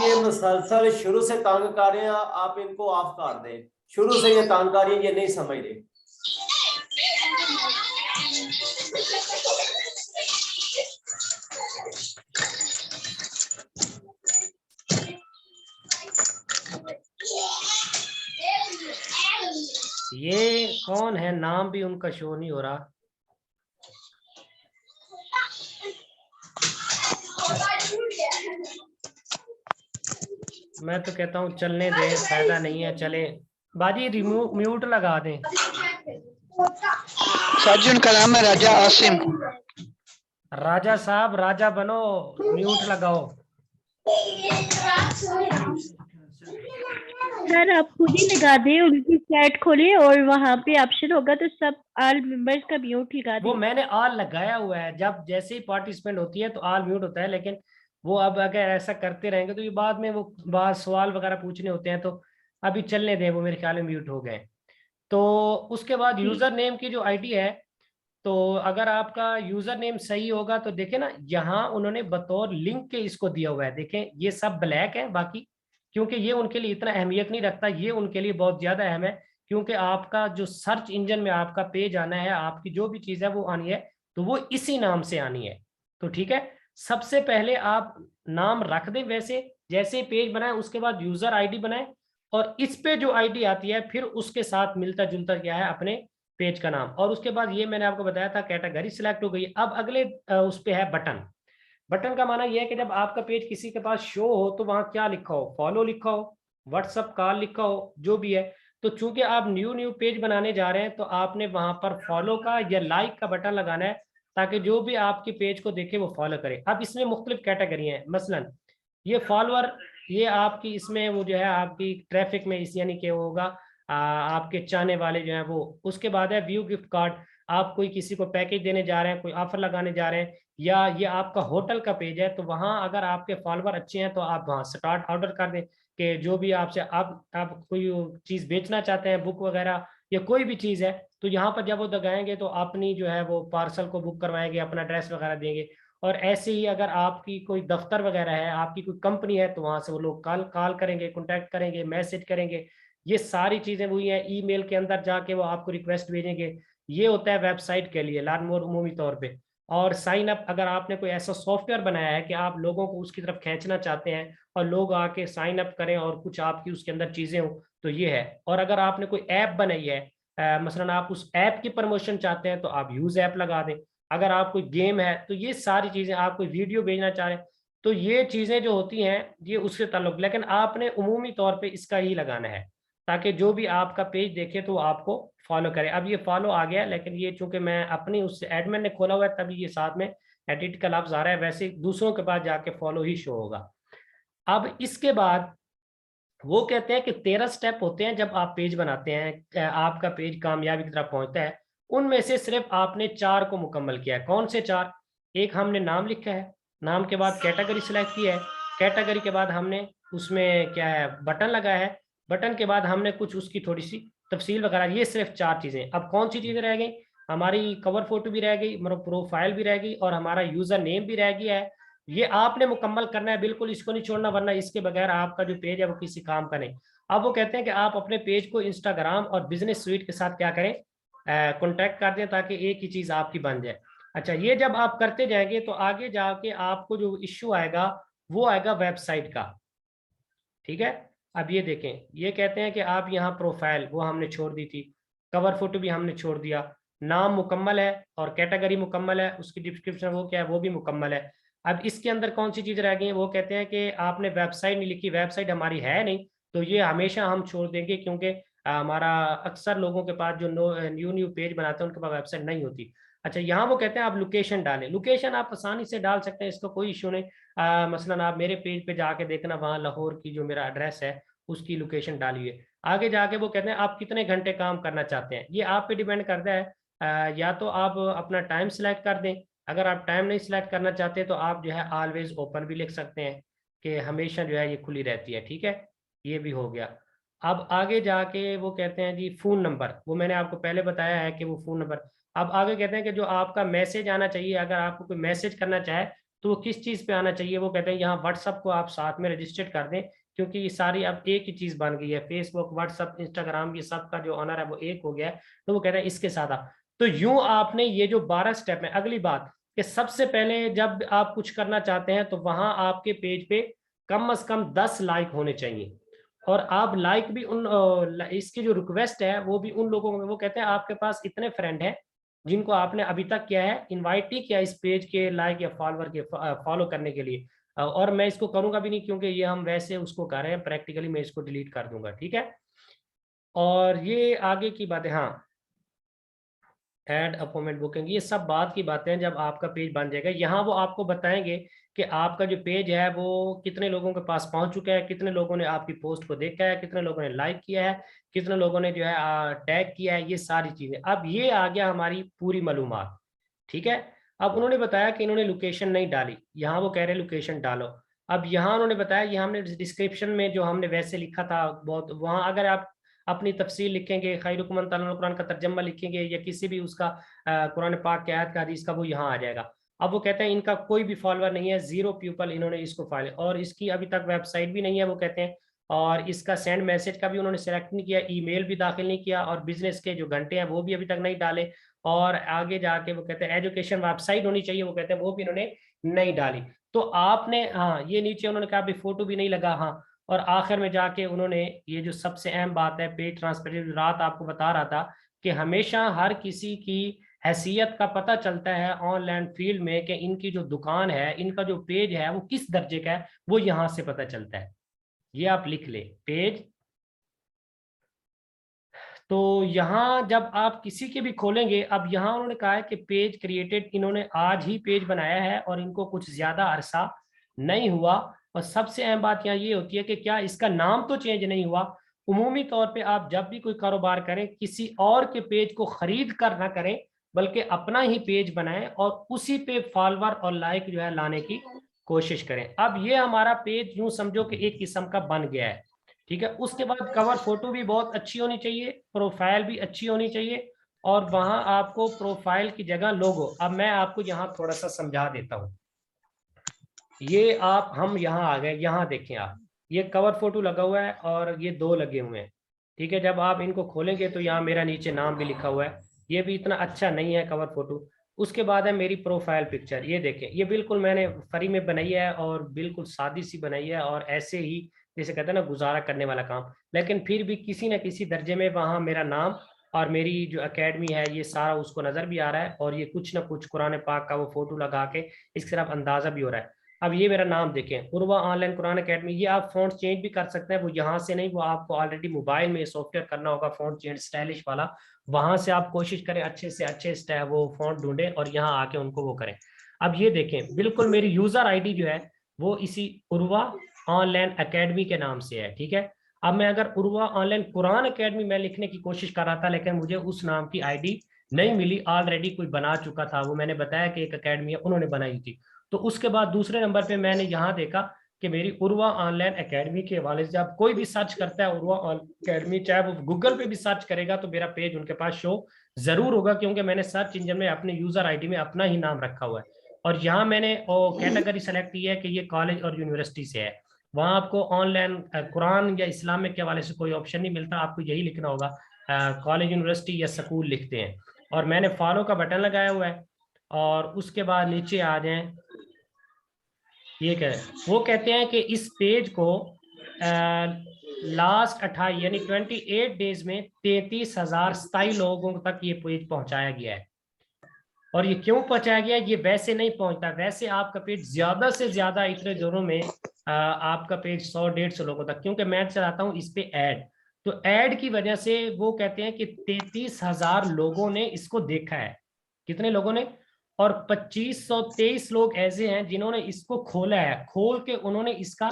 ये मुसलसल शुरू से तंग कर रहे हैं, आप इनको ऑफ कर दें। शुरू से ये तंग कर रही है, ये नहीं समझ रहे। ये कौन है? नाम भी उनका शो नहीं हो रहा। मैं तो कहता हूँ चलने दें, फायदा नहीं है, चले। बाजी रिमूव म्यूट लगा दें। सर जी उनका नाम है राजा आसिम। राजा साहब राजा बनो, म्यूट लगाओ। सर आप खुद ही लगा दें, उनकी चैट खोलिए और वहाँ पे ऑप्शन होगा तो सब ऑल मेंबर्स का म्यूट लगा दें। वो मैंने ऑल लगाया हुआ है, जब जैसे ही पार्टिसिपेंट होती है तो ऑल म्यूट होता है, लेकिन वो अब अगर ऐसा करते रहेंगे तो ये बाद में वो बात सवाल वगैरह पूछने होते हैं, तो अभी चलने दें, वो मेरे ख्याल में म्यूट हो गए। तो उसके बाद यूजर नेम की जो आईडी है, तो अगर आपका यूजर नेम सही होगा तो देखें ना, यहाँ उन्होंने बतौर लिंक के इसको दिया हुआ है, देखें ये सब ब्लैक है बाकी, क्योंकि ये उनके लिए इतना अहमियत नहीं रखता, ये उनके लिए बहुत ज्यादा अहम है, क्योंकि आपका जो सर्च इंजन में आपका पेज आना है, आपकी जो भी चीज है वो आनी है तो वो इसी नाम से आनी है। तो ठीक है, सबसे पहले आप नाम रख दें वैसे जैसे पेज बनाए, उसके बाद यूजर आईडी बनाए और इस पे जो आईडी आती है फिर उसके साथ मिलता जुलता क्या है अपने पेज का नाम। और उसके बाद ये मैंने आपको बताया था कैटेगरी सिलेक्ट हो गई। अब अगले उस पे है बटन। बटन का माना यह है कि जब आपका पेज किसी के पास शो हो तो वहां क्या लिखा हो, फॉलो लिखा हो, व्हाट्सअप कॉल लिखा हो, जो भी है। तो चूंकि आप न्यू पेज बनाने जा रहे हैं तो आपने वहां पर फॉलो का या लाइक का बटन लगाना है, ताकि जो भी आपके पेज को देखे वो फॉलो करे। अब इसमें मुख्तलिफ कैटेगरी हैं, मसलन ये फॉलोअर, ये आपकी इसमें वो जो है आपकी ट्रैफिक में इस यानी कि होगा आपके चाहने वाले जो हैं वो। उसके बाद है व्यू गिफ्ट कार्ड, आप कोई किसी को पैकेज देने जा रहे हैं, कोई ऑफर लगाने जा रहे हैं, या ये आपका होटल का पेज है तो वहां अगर आपके फॉलोअर अच्छे हैं तो आप वहां स्टार्ट ऑर्डर कर दें कि जो भी आपसे आप कोई चीज बेचना चाहते हैं, बुक वगैरह या कोई भी चीज है, तो यहाँ पर जब वो दगाएंगे तो अपनी जो है वो पार्सल को बुक करवाएंगे, अपना एड्रेस वगैरह देंगे। और ऐसे ही अगर आपकी कोई दफ्तर वगैरह है, आपकी कोई कंपनी है, तो वहां से वो लोग कॉल करेंगे, कॉन्टैक्ट करेंगे, मैसेज करेंगे। ये सारी चीजें वही है, ईमेल के अंदर जाके वो आपको रिक्वेस्ट भेजेंगे। ये होता है वेबसाइट के लिए लर्न मोर उमूमी तौर पे। और साइन अप, अगर आपने कोई ऐसा सॉफ्टवेयर बनाया है कि आप लोगों को उसकी तरफ खींचना चाहते हैं और लोग आके साइन अप करें और कुछ आपकी उसके अंदर चीजें हो, तो ये है। और अगर आपने कोई ऐप बनाई है, मसलन आप उस ऐप की प्रमोशन चाहते हैं तो आप यूज ऐप लगा दें। अगर आप कोई गेम है तो ये सारी चीजें, आप कोई वीडियो भेजना चाह रहे हैं तो ये चीजें जो होती हैं ये उससे ताल्लुक, लेकिन आपने उमूमी तौर पे इसका ही लगाना है ताकि जो भी आपका पेज देखे तो आपको फॉलो करे। अब ये फॉलो आ गया, लेकिन ये चूंकि मैं अपनी उससे एडमिन ने खोला हुआ है तभी ये साथ में एडिट का लफ्ज आ रहा है, वैसे दूसरों के पास जाके फॉलो ही शो होगा। अब इसके बाद वो कहते हैं कि 13 स्टेप होते हैं जब आप पेज बनाते हैं, आपका पेज कामयाबी की तरफ पहुंचता है। उनमें से सिर्फ आपने 4 को मुकम्मल किया है। कौन से 4? एक हमने नाम लिखा है, नाम के बाद कैटेगरी सिलेक्ट की है, कैटेगरी के बाद हमने उसमें क्या है बटन लगाया है, बटन के बाद हमने कुछ उसकी थोड़ी सी तफसील वगैरह। ये सिर्फ 4 चीजें। अब कौन सी चीजें रह गई? हमारी कवर फोटो भी रह गई, मतलब प्रोफाइल भी रह गई, और हमारा यूजर नेम भी रह गया है। ये आपने मुकम्मल करना है, बिल्कुल इसको नहीं छोड़ना, वरना इसके बगैर आपका जो पेज है वो किसी काम का नहीं। अब वो कहते हैं कि आप अपने पेज को इंस्टाग्राम और बिजनेस स्वीट के साथ क्या करें, कॉन्टैक्ट कर दें, ताकि एक ही चीज आपकी बन जाए। अच्छा, ये जब आप करते जाएंगे तो आगे जाके आपको जो इश्यू आएगा वो आएगा वेबसाइट का। ठीक है, अब ये देखें, ये कहते हैं कि आप यहाँ प्रोफाइल वो हमने छोड़ दी थी, कवर फोटो भी हमने छोड़ दिया, नाम मुकम्मल है और कैटेगरी मुकम्मल है, उसकी डिस्क्रिप्शन वो क्या है वो भी मुकम्मल है। अब इसके अंदर कौन सी चीज रह गई है? वो कहते हैं कि आपने वेबसाइट नहीं लिखी, वेबसाइट हमारी है नहीं, तो ये हमेशा हम छोड़ देंगे, क्योंकि हमारा अक्सर लोगों के पास जो न्यू पेज बनाते हैं उनके पास वेबसाइट नहीं होती। अच्छा, यहाँ वो कहते हैं आप लोकेशन डालें। लोकेशन आप आसानी से डाल सकते हैं, इसका कोई इशू नहीं। मसलन आप मेरे पेज पे जाके देखना, वहाँ लाहौर की जो मेरा एड्रेस है उसकी लोकेशन डालिए। आगे जाके वो कहते हैं आप कितने घंटे काम करना चाहते हैं, ये आप पे डिपेंड करता है। या तो आप अपना टाइम सिलेक्ट कर दें, अगर आप टाइम नहीं सिलेक्ट करना चाहते तो आप जो है ऑलवेज ओपन भी लिख सकते हैं कि हमेशा जो है ये खुली रहती है। ठीक है, ये भी हो गया। अब आगे जाके वो कहते हैं जी फोन नंबर, वो मैंने आपको पहले बताया है कि वो फोन नंबर। अब आगे कहते हैं कि जो आपका मैसेज आना चाहिए, अगर आपको कोई मैसेज करना चाहे तो वो किस चीज़ पे आना चाहिए? वो कहते हैं यहाँ व्हाट्सअप को आप साथ में रजिस्टर्ड कर दें, क्योंकि ये सारी अब एक ही चीज़ बन गई है, फेसबुक, व्हाट्सअप, इंस्टाग्राम, ये सब का जो ऑनर है वो एक हो गया है। तो वो कहते हैं इसके साथ आप, तो यूं आपने ये जो 12 स्टेप है। अगली बात कि सबसे पहले जब आप कुछ करना चाहते हैं तो वहां आपके पेज पे कम से कम 10 लाइक होने चाहिए, और आप लाइक भी इसकी जो रिक्वेस्ट है वो भी उन लोगों को। वो कहते हैं आपके पास इतने फ्रेंड हैं जिनको आपने अभी तक क्या है इनवाइट नहीं किया इस पेज के लाइक या फॉलोवर के फॉलो करने के लिए। और मैं इसको करूंगा भी नहीं, क्योंकि ये हम वैसे उसको कर रहे हैं प्रैक्टिकली, मैं इसको डिलीट कर दूंगा। ठीक है, और ये आगे की बातें, हाँ, ऐड अपॉइंटमेंट बुकिंग, ये सब बात की बातें हैं जब आपका पेज बन जाएगा। यहाँ वो आपको बताएंगे कि आपका जो पेज है वो कितने लोगों के पास पहुंच चुका है, कितने लोगों ने आपकी पोस्ट को देखा है, कितने लोगों ने लाइक किया है, कितने लोगों ने जो है टैग किया है, ये सारी चीजें। अब ये आ गया हमारी पूरी मालूमात। ठीक है, अब उन्होंने बताया कि इन्होंने लोकेशन नहीं डाली, यहाँ वो कह रहे हैं लोकेशन डालो। अब यहाँ उन्होंने बताया, ये हमने डिस्क्रिप्शन में जो हमने वैसे लिखा था बहुत, वहाँ अगर आप अपनी तफसील लिखेंगे, खैरुकुम मन तअल्लम कुरान का तर्जमा लिखेंगे, या किसी भी उसका कुरान पाक के आयत का हदीस का, वो यहाँ आ जाएगा। अब वो कहते हैं इनका कोई भी फॉलोअर नहीं है, 0 पीपल इन्होंने इसको फाइल, और इसकी अभी तक वेबसाइट भी नहीं है वो कहते हैं, और इसका सेंड मैसेज का भी उन्होंने सेलेक्ट नहीं किया, ईमेल भी दाखिल नहीं किया, और बिजनेस के जो घंटे हैं वो भी अभी तक नहीं डाले। और आगे जाके वो कहते हैं एजुकेशन वेबसाइट होनी चाहिए, वो कहते हैं वो भी इन्होंने नहीं डाली। तो आपने, हाँ, ये नीचे उन्होंने कहा अभी फोटो भी नहीं लगा, हाँ। और आखिर में जाके उन्होंने ये जो सबसे अहम बात है, पेज ट्रांसपेरेंसी, रात आपको बता रहा था कि हमेशा हर किसी की हैसियत का पता चलता है ऑनलाइन फील्ड में कि इनकी जो दुकान है, इनका जो पेज है वो किस दर्जे का है, वो यहाँ से पता चलता है। ये आप लिख ले, पेज। तो यहाँ जब आप किसी के भी खोलेंगे, अब यहाँ उन्होंने कहा है कि पेज क्रिएटेड, इन्होंने आज ही पेज बनाया है और इनको कुछ ज्यादा अरसा नहीं हुआ। और सबसे अहम बात यहाँ ये होती है कि क्या इसका नाम तो चेंज नहीं हुआ। उमूमी तौर पे आप जब भी कोई कारोबार करें, किसी और के पेज को खरीद कर ना करें, बल्कि अपना ही पेज बनाएं और उसी पे फॉलोवर और लाइक जो है लाने की कोशिश करें। अब ये हमारा पेज यूं समझो कि एक किस्म का बन गया है। ठीक है, उसके बाद कवर फोटो भी बहुत अच्छी होनी चाहिए, प्रोफाइल भी अच्छी होनी चाहिए, और वहां आपको प्रोफाइल की जगह लोगो। अब मैं आपको यहाँ थोड़ा सा समझा देता हूँ। ये हम यहाँ आ गए, यहाँ देखें आप, ये कवर फोटो लगा हुआ है और ये 2 लगे हुए हैं। ठीक है, जब आप इनको खोलेंगे तो यहाँ मेरा नीचे नाम भी लिखा हुआ है, ये भी इतना अच्छा नहीं है कवर फोटो। उसके बाद है मेरी प्रोफाइल पिक्चर, ये देखें, ये बिल्कुल मैंने फ्री में बनाई है और बिल्कुल सादी सी बनाई है, और ऐसे ही जैसे कहते हैं ना गुजारा करने वाला काम, लेकिन फिर भी किसी न किसी दर्जे में वहाँ मेरा नाम और मेरी जो एकेडमी है ये सारा उसको नजर भी आ रहा है, और ये कुछ ना कुछ कुरान पाक का वो फोटो लगा के इसकी तरफ अंदाजा भी हो रहा है। अब ये मेरा नाम देखें, उर्वा ऑनलाइन कुरान एकेडमी, ये आप फॉन्ट चेंज भी कर सकते हैं, वो यहाँ से नहीं, वो आपको ऑलरेडी मोबाइल में सॉफ्टवेयर करना होगा फॉन्ट चेंज स्टाइलिश वाला, वहां से आप कोशिश करें अच्छे से अच्छे वो फॉन्ट ढूंढें और यहाँ आके उनको वो करें। अब ये देखें, बिल्कुल मेरी यूजर आईडी जो है वो इसी उर्वा ऑनलाइन एकेडमी के नाम से है। ठीक है, अब मैं अगर उर्वा ऑनलाइन कुरान एकेडमी मैं लिखने की कोशिश कर रहा था, लेकिन मुझे उस नाम की आईडी नहीं मिली, ऑलरेडी कोई बना चुका था, वो मैंने बताया कि एक एकेडमी है उन्होंने बनाई थी। तो उसके बाद दूसरे नंबर पे मैंने यहाँ देखा कि मेरी उर्वा ऑनलाइन एकेडमी के हवाले से आप कोई भी सर्च करता है उर्वा एकेडमी, चाहे वो गूगल पे भी सर्च करेगा तो मेरा पेज उनके पास शो जरूर होगा, क्योंकि मैंने सर्च इंजन में अपने यूजर आईडी में अपना ही नाम रखा हुआ है। और यहाँ मैंने कैटेगरी सेलेक्ट की है कि ये कॉलेज और यूनिवर्सिटी से है। वहाँ आपको ऑनलाइन कुरान या इस्लामिक के हवाले से कोई ऑप्शन नहीं मिलता, आपको यही लिखना होगा, कॉलेज यूनिवर्सिटी या स्कूल लिखते हैं। और मैंने फॉलो का बटन लगाया हुआ है। और उसके बाद नीचे आ जाएं, ये क्या है, वो कहते हैं कि इस पेज को लास्ट 28 यानी 28 डेज में 33,027 लोगों तक ये पेज पहुंचाया गया है। और ये क्यों पहुंचाया गया, ये वैसे नहीं पहुंचता, वैसे आपका पेज ज्यादा से ज्यादा इतने दिनों में आपका पेज 100-150 लोगों तक, क्योंकि मैं चलाता हूं इस पे ऐड, तो ऐड की वजह से वो कहते हैं कि 33,000 लोगों ने इसको देखा है। कितने लोगों ने? और 2523 लोग ऐसे हैं जिन्होंने इसको खोला है, खोल के उन्होंने इसका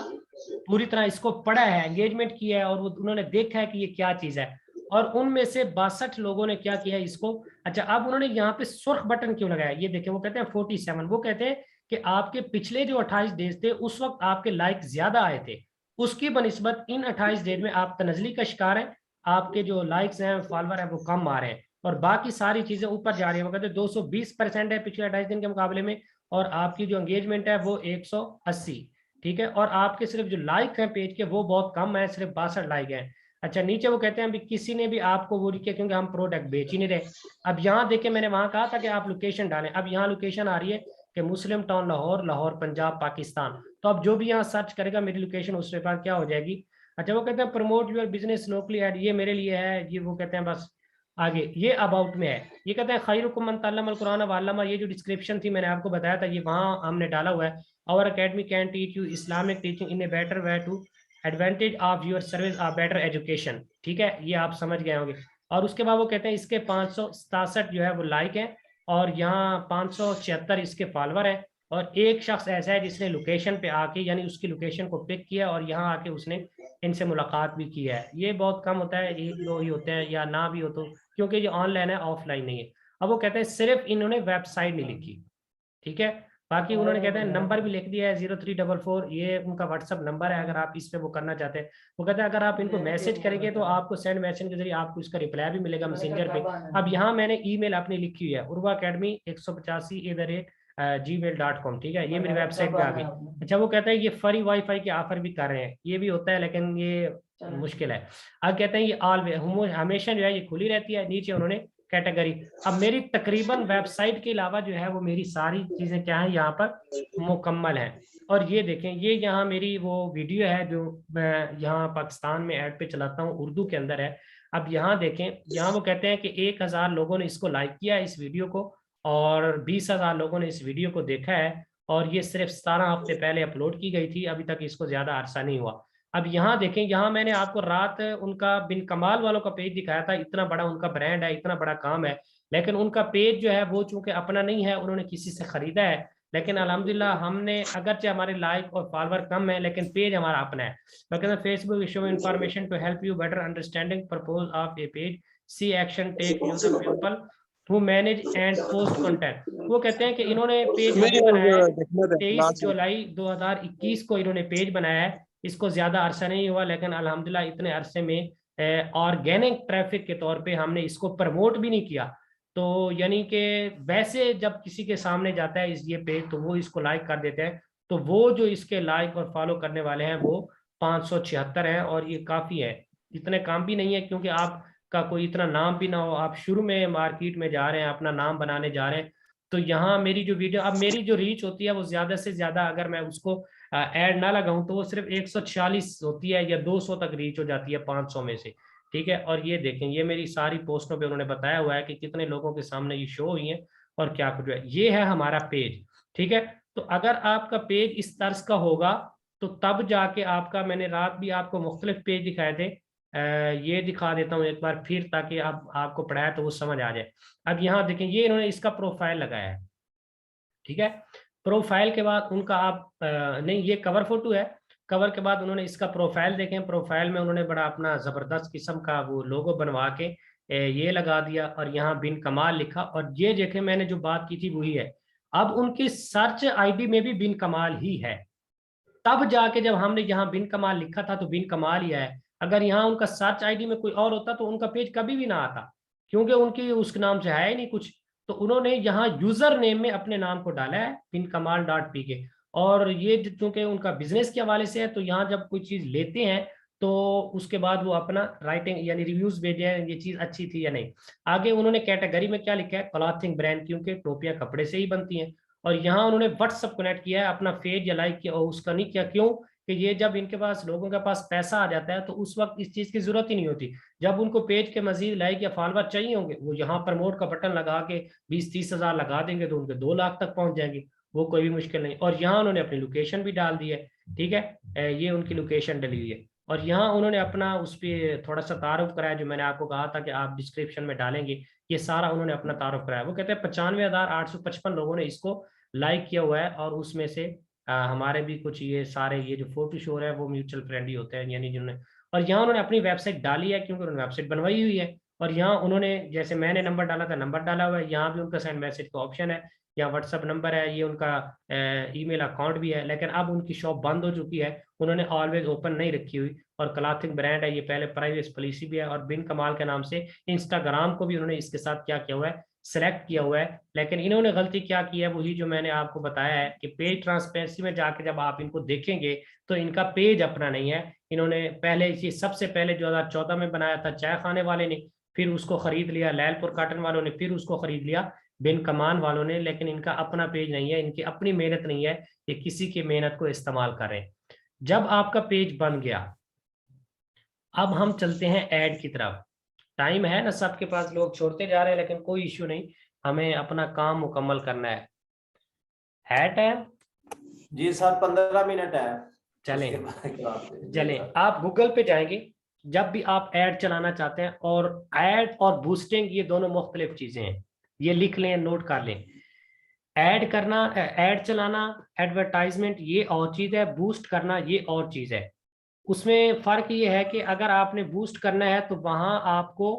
पूरी तरह इसको पढ़ा है, एंगेजमेंट किया है, और वो उन्होंने देखा है कि ये क्या चीज है। और उनमें से 62 लोगों ने क्या किया है इसको, अच्छा अब उन्होंने यहाँ पे सुर्ख बटन क्यों लगाया, ये देखें, वो कहते हैं 47, वो कहते हैं कि आपके पिछले जो 28 डेज थे उस वक्त आपके लाइक ज्यादा आए थे, उसकी बनिस्बत इन 28 डेज में आप तनजली का शिकार है, आपके जो लाइक्स हैं फॉलोअर हैं वो कम आ रहे हैं, और बाकी सारी चीजें ऊपर जा रही है। वो कहते हैं 220% है पिछले 28 दिन के मुकाबले में, और आपकी जो एंगेजमेंट है वो 180, ठीक है। और आपके सिर्फ जो लाइक है पेज के वो बहुत कम है, सिर्फ 62 लाइक है। अच्छा नीचे वो कहते हैं अभी किसी ने भी आपको वो किया, क्योंकि हम प्रोडक्ट बेच ही नहीं रहे। अब यहाँ देखे, मैंने वहां कहा था कि आप लोकेशन डालें, अब यहाँ लोकेशन आ रही है कि मुस्लिम टाउन लाहौर, लाहौर पंजाब पाकिस्तान। तो अब जो भी यहाँ सर्च करेगा मेरी लोकेशन उस पर क्या हो जाएगी। अच्छा वो कहते हैं promote your business locally ad, ये मेरे लिए है, ये वो कहते हैं बस आगे ये अबाउट में है। ये कहते हैं खैरुकुम मन तअल्लमल कुरान व अल्लमा, ये जो डिस्क्रिप्शन थी मैंने आपको बताया था, ये वहाँ हमने डाला हुआ है। Our academy can teach you Islamic teaching in a better way to advantage of your service of better education, ठीक है, ये आप समझ गए होंगे। और उसके बाद वो कहते हैं इसके 567 जो है वो लाइक हैं, और यहाँ 576 इसके फॉलोअर हैं, और एक शख्स ऐसा है जिसने लोकेशन पे आके, यानी उसकी लोकेशन को पिक किया और यहाँ आके उसने इनसे मुलाकात भी की है। ये बहुत कम होता है, 1-2 ही होते हैं, या ना भी हो तो, क्योंकि ये ऑनलाइन है ऑफलाइन नहीं है। अब वो कहते हैं सिर्फ इन्होंने वेबसाइट नहीं लिखी, ठीक है, बाकी उन्होंने कहते हैं नंबर भी लिख दिया है 0344, ये उनका व्हाट्सअप नंबर है, अगर आप इस पे वो करना चाहते हैं। वो कहते हैं अगर आप इनको मैसेज करेंगे तो आपको सेंड मैसेज के जरिए आपको इसका रिप्लाई भी मिलेगा मैसेंजर पे। अब यहाँ मैंने ईमेल अपनी लिखी हुई है urwa academy 185@gmail.com, ठीक है, ये मेरी वेबसाइट पे आ गई। अच्छा वो कहते हैं ये फ्री वाईफाई के ऑफर भी कर रहे हैं, ये भी होता है लेकिन ये मुश्किल है। अब कहते हैं ये ऑल हमेशा जो है ये खुली रहती है। नीचे उन्होंने कैटेगरी, अब मेरी तकरीबन वेबसाइट के अलावा जो है वो मेरी सारी चीजें क्या है यहाँ पर मुकम्मल है। और ये देखें, ये यहाँ मेरी वो वीडियो है जो मैं यहाँ पाकिस्तान में ऐड पे चलाता हूँ, उर्दू के अंदर है। अब यहाँ देखें, यहाँ वो कहते हैं कि 1000 लोगों ने इसको लाइक किया है इस वीडियो को, और 20,000 लोगों ने इस वीडियो को देखा है, और ये सिर्फ 17 हफ्ते पहले अपलोड की गई थी, अभी तक इसको ज्यादा अरसा नहीं हुआ। अब यहाँ देखें, यहाँ मैंने आपको रात उनका बिन कमाल वालों का पेज दिखाया था, इतना बड़ा उनका ब्रांड है, इतना बड़ा काम है, लेकिन उनका पेज जो है वो चूंकि अपना नहीं है, उन्होंने किसी से खरीदा है। लेकिन अल्हम्दुलिल्लाह हमने, अगरचे हमारे लाइक और फॉलोअर कम है लेकिन पेज हमारा अपना है। तो Facebook show information to help you better understanding purpose of a page, see action take user people who manage and post content। वो कहते हैं कि इन्होंने पेज बनाया है 23 जुलाई 2021 को इन्होंने पेज बनाया है, इसको ज्यादा अरसा नहीं हुआ, लेकिन अल्हम्दुलिल्लाह इतने अरसे में ऑर्गेनिक ट्रैफिक के तौर पे हमने इसको प्रमोट भी नहीं किया। तो यानी कि वैसे जब किसी के सामने जाता है ये पेज तो वो इसको लाइक कर देते हैं, तो वो जो इसके लाइक और फॉलो करने वाले हैं वो 576 हैं, और ये काफी है, इतने काम भी नहीं है, क्योंकि आप का कोई इतना नाम भी ना हो, आप शुरू में मार्केट में जा रहे हैं, अपना नाम बनाने जा रहे हैं। तो यहाँ मेरी जो वीडियो, अब मेरी जो रीच होती है वो ज्यादा से ज्यादा, अगर मैं उसको ऐड ना लगाऊं तो वो सिर्फ 146 होती है, या 200 तक रीच हो जाती है 500 में से, ठीक है। और ये देखें, ये मेरी सारी पोस्टों पे उन्होंने बताया हुआ है कि कितने लोगों के सामने ये शो हुई है और क्या कुछ है। ये है हमारा पेज, ठीक है। तो अगर आपका पेज इस तर्ज का होगा तो तब जाके आपका, मैंने रात भी आपको मुख्तलिफ पेज दिखाए थे, ये दिखा देता हूँ एक बार फिर, ताकि अब आपको पढ़ाया तो वो समझ आ जाए। अब यहाँ देखें, ये इन्होंने इसका प्रोफाइल लगाया है, ठीक है। प्रोफाइल के बाद उनका आप नहीं, ये कवर फोटो है, कवर के बाद उन्होंने इसका प्रोफाइल देखें, प्रोफाइल में उन्होंने बड़ा अपना जबरदस्त किस्म का वो लोगो बनवा के ये लगा दिया और यहाँ बिन कमाल लिखा, और ये देखें मैंने जो बात की थी वही है। अब उनकी सर्च आईडी में भी बिन कमाल ही है, तब जाके जब हमने यहाँ बिन कमाल लिखा था तो बिन कमाल ही है। अगर यहाँ उनका सर्च आईडी में कोई और होता तो उनका पेज कभी भी ना आता, क्योंकि उनकी उस नाम से है ही नहीं कुछ। तो उन्होंने यहाँ यूजर नेम में अपने नाम को डाला है बिन कमाल .pk, और ये चूंकि उनका बिजनेस के हवाले से है तो यहाँ जब कोई चीज लेते हैं तो उसके बाद वो अपना राइटिंग यानी रिव्यूज भेजे हैं ये चीज अच्छी थी या नहीं। आगे उन्होंने कैटेगरी में क्या लिखा है, क्लॉथिंग ब्रांड, क्योंकि टोपियां कपड़े से ही बनती हैं। और यहाँ उन्होंने व्हाट्सअप कनेक्ट किया है, अपना पेज या लाइक किया और उसका नहीं किया, क्यों कि ये जब इनके पास लोगों के पास पैसा आ जाता है तो उस वक्त इस चीज की जरूरत ही नहीं होती। जब उनको पेज के मजीद लाइक या फॉलोवर चाहिए होंगे वो यहाँ प्रमोट का बटन लगा के 20-30 हज़ार लगा देंगे तो उनके 2 लाख तक पहुंच जाएंगे, वो कोई भी मुश्किल नहीं। और यहाँ उन्होंने अपनी लोकेशन भी डाल दी है, ठीक है, ये उनकी लोकेशन डली हुई है। और यहाँ उन्होंने अपना उस पर थोड़ा सा तारुफ कराया, जो मैंने आपको कहा था कि आप डिस्क्रिप्शन में डालेंगे, ये सारा उन्होंने अपना तारुफ कराया। वो कहते हैं 95,855 लोगों ने इसको लाइक किया हुआ है, और उसमें से हमारे भी कुछ ये सारे ये जो फोटो शो है वो म्यूचुअल फ्रेंड ही होते हैं, यानी जिन्होंने। और यहाँ उन्होंने अपनी वेबसाइट डाली है क्योंकि उन्होंने वेबसाइट बनवाई हुई है। और यहाँ उन्होंने जैसे मैंने नंबर डाला था नंबर डाला हुआ है, यहाँ भी उनका सेंड मैसेज का ऑप्शन है, यहाँ व्हाट्सअप नंबर है, ये उनका ईमेल अकाउंट भी है। लेकिन अब उनकी शॉप बंद हो चुकी है, उन्होंने ऑलवेज ओपन नहीं रखी हुई। और क्लॉथिंग ब्रांड है, ये पहले प्राइवेट पॉलिसी भी है, और बिन कमाल के नाम से इंस्टाग्राम को भी उन्होंने इसके साथ क्या किया हुआ है, सेलेक्ट किया हुआ है। लेकिन इन्होंने गलती क्या की है, वही जो मैंने आपको बताया है कि पेज ट्रांसपेरेंसी में जाके जब आप इनको देखेंगे तो इनका पेज अपना नहीं है। इन्होंने पहले इसी सबसे पहले 2014 में बनाया था चाय खाने वाले ने, फिर उसको खरीद लिया लैलपुर काटन वालों ने, फिर उसको खरीद लिया बिन कमान वालों ने, लेकिन इनका अपना पेज नहीं है, इनकी अपनी मेहनत नहीं है, ये किसी की मेहनत को इस्तेमाल कर रहे हैं। जब आपका पेज बन गया, अब हम चलते हैं ऐड की तरफ। टाइम है ना सबके पास, लोग छोड़ते जा रहे हैं, लेकिन कोई इश्यू नहीं, हमें अपना काम मुकम्मल करना है टाइम। जी सर 15 मिनट है। चलें आप गूगल पे जाएंगे, जब भी आप ऐड चलाना चाहते हैं, और ऐड और बूस्टिंग ये दोनों मुख्तलिफ चीजें हैं, ये लिख लें, नोट कर लें। ऐड करना, ऐड चलाना, एडवर्टाइजमेंट ये और चीज है, बूस्ट करना ये और चीज है। उसमें फ़र्क ये है कि अगर आपने बूस्ट करना है तो वहाँ आपको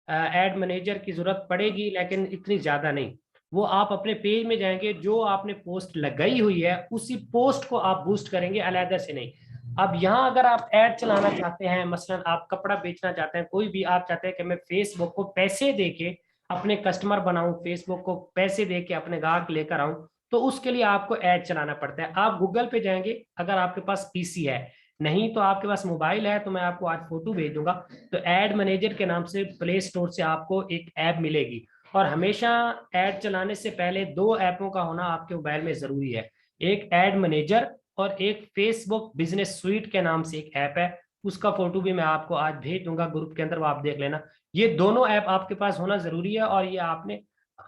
एड मैनेजर की ज़रूरत पड़ेगी, लेकिन इतनी ज़्यादा नहीं। वो आप अपने पेज में जाएंगे, जो आपने पोस्ट लगाई हुई है उसी पोस्ट को आप बूस्ट करेंगे, अलग से नहीं। अब यहाँ अगर आप ऐड चलाना चाहते हैं, मसलन आप कपड़ा बेचना चाहते हैं, कोई भी आप चाहते हैं कि मैं फेसबुक को पैसे दे के अपने कस्टमर बनाऊं, फेसबुक को पैसे दे के अपने ग्राहक लेकर आऊं, तो उसके लिए आपको ऐड चलाना पड़ता है। आप गूगल पे जाएंगे, अगर आपके पास पीसी है, नहीं तो आपके पास मोबाइल है तो मैं आपको आज फोटो भेज दूंगा, तो ऐड मैनेजर के नाम से प्ले स्टोर से आपको एक ऐप मिलेगी। और हमेशा ऐड चलाने से पहले 2 ऐपों का होना आपके मोबाइल में जरूरी है, एक ऐड मैनेजर और एक फेसबुक बिजनेस स्वीट के नाम से एक ऐप है, उसका फोटो भी मैं आपको आज भेज दूंगा ग्रुप के अंदर, वो आप देख लेना। ये दोनों ऐप आपके पास होना जरूरी है और ये आपने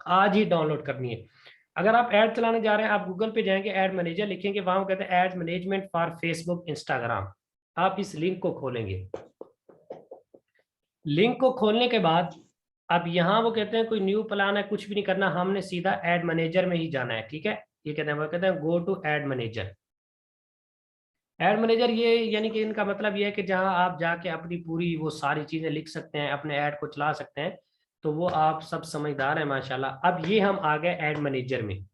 आज ही डाउनलोड करनी है। अगर आप ऐड चलाने जा रहे हैं, आप गूगल पे जाएंगे, ऐड मैनेजर लिखेंगे, वहां कहते हैं add management for Facebook Instagram. आप इस लिंक को खोलेंगे, लिंक को खोलने के बाद अब यहाँ वो कहते हैं कोई न्यू प्लान है, कुछ भी नहीं करना, हमने सीधा ऐड मैनेजर में ही जाना है, ठीक है। ये कहते हैं, वो कहते हैं go to ad manager. Ad manager ये यानी कि इनका मतलब ये है कि जहां आप जाके अपनी पूरी वो सारी चीजें लिख सकते हैं, अपने ऐड को चला सकते हैं, तो वो आप सब समझदार हैं माशाल्लाह। अब ये हम आ गए ऐड मैनेजर में,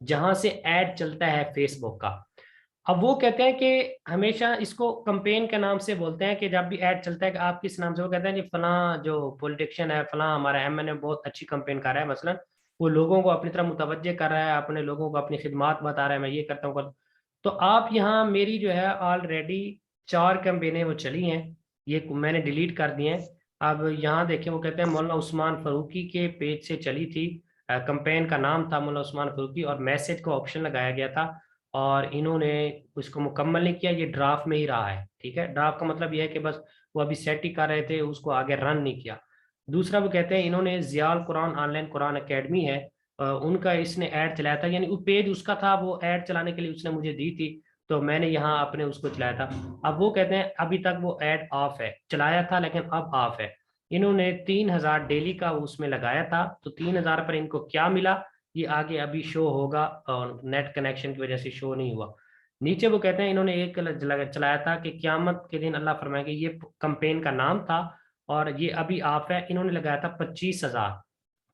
जहां से ऐड चलता है फेसबुक का। अब वो कहते हैं कि हमेशा इसको कंपेन के नाम से बोलते हैं कि जब भी ऐड चलता है कि आप किस नाम से, वो कहते हैं जी फलां जो पॉलिटिशियन है, फलां हमारा एमएनए बहुत अच्छी कंपेन कर रहा है, मसलन वो लोगों को अपनी तरफ मुतवज्जे कर रहा है, अपने लोगों को अपनी खिदमात बता रहा है, मैं ये करता हूँ। तो आप यहाँ मेरी जो है ऑलरेडी 4 कैंपेनें वो चली हैं, ये मैंने डिलीट कर दी हैं। अब यहाँ देखें, वो कहते हैं मौलाना उस्मान फारूकी के पेज से चली थी, कैंपेन का नाम था मौलाना उस्मान फारूकी, और मैसेज का ऑप्शन लगाया गया था, और इन्होंने उसको मुकम्मल नहीं किया, ये ड्राफ्ट में ही रहा है, ठीक है। ड्राफ्ट का मतलब ये है कि बस वो अभी सेट ही कर रहे थे, उसको आगे रन नहीं किया। दूसरा वो कहते हैं इन्होंने Ziaul Quran online Quran academy है, उनका इसने ऐड चलाया था, यानी वो पेज उसका था, वो ऐड चलाने के लिए उसने मुझे दी थी, तो मैंने यहाँ अपने उसको चलाया था। अब वो कहते हैं अभी तक वो ऐड ऑफ है, चलाया था लेकिन अब ऑफ है। इन्होंने 3000 डेली का उसमें लगाया था, तो 3000 पर इनको क्या मिला ये आगे अभी शो होगा, और नेट कनेक्शन की वजह से शो नहीं हुआ। नीचे वो कहते हैं इन्होंने एक चलाया था कि क़यामत के दिन अल्लाह फरमाएंगे, ये कैंपेन का नाम था और ये अभी ऑफ है। इन्होंने लगाया था 25,000,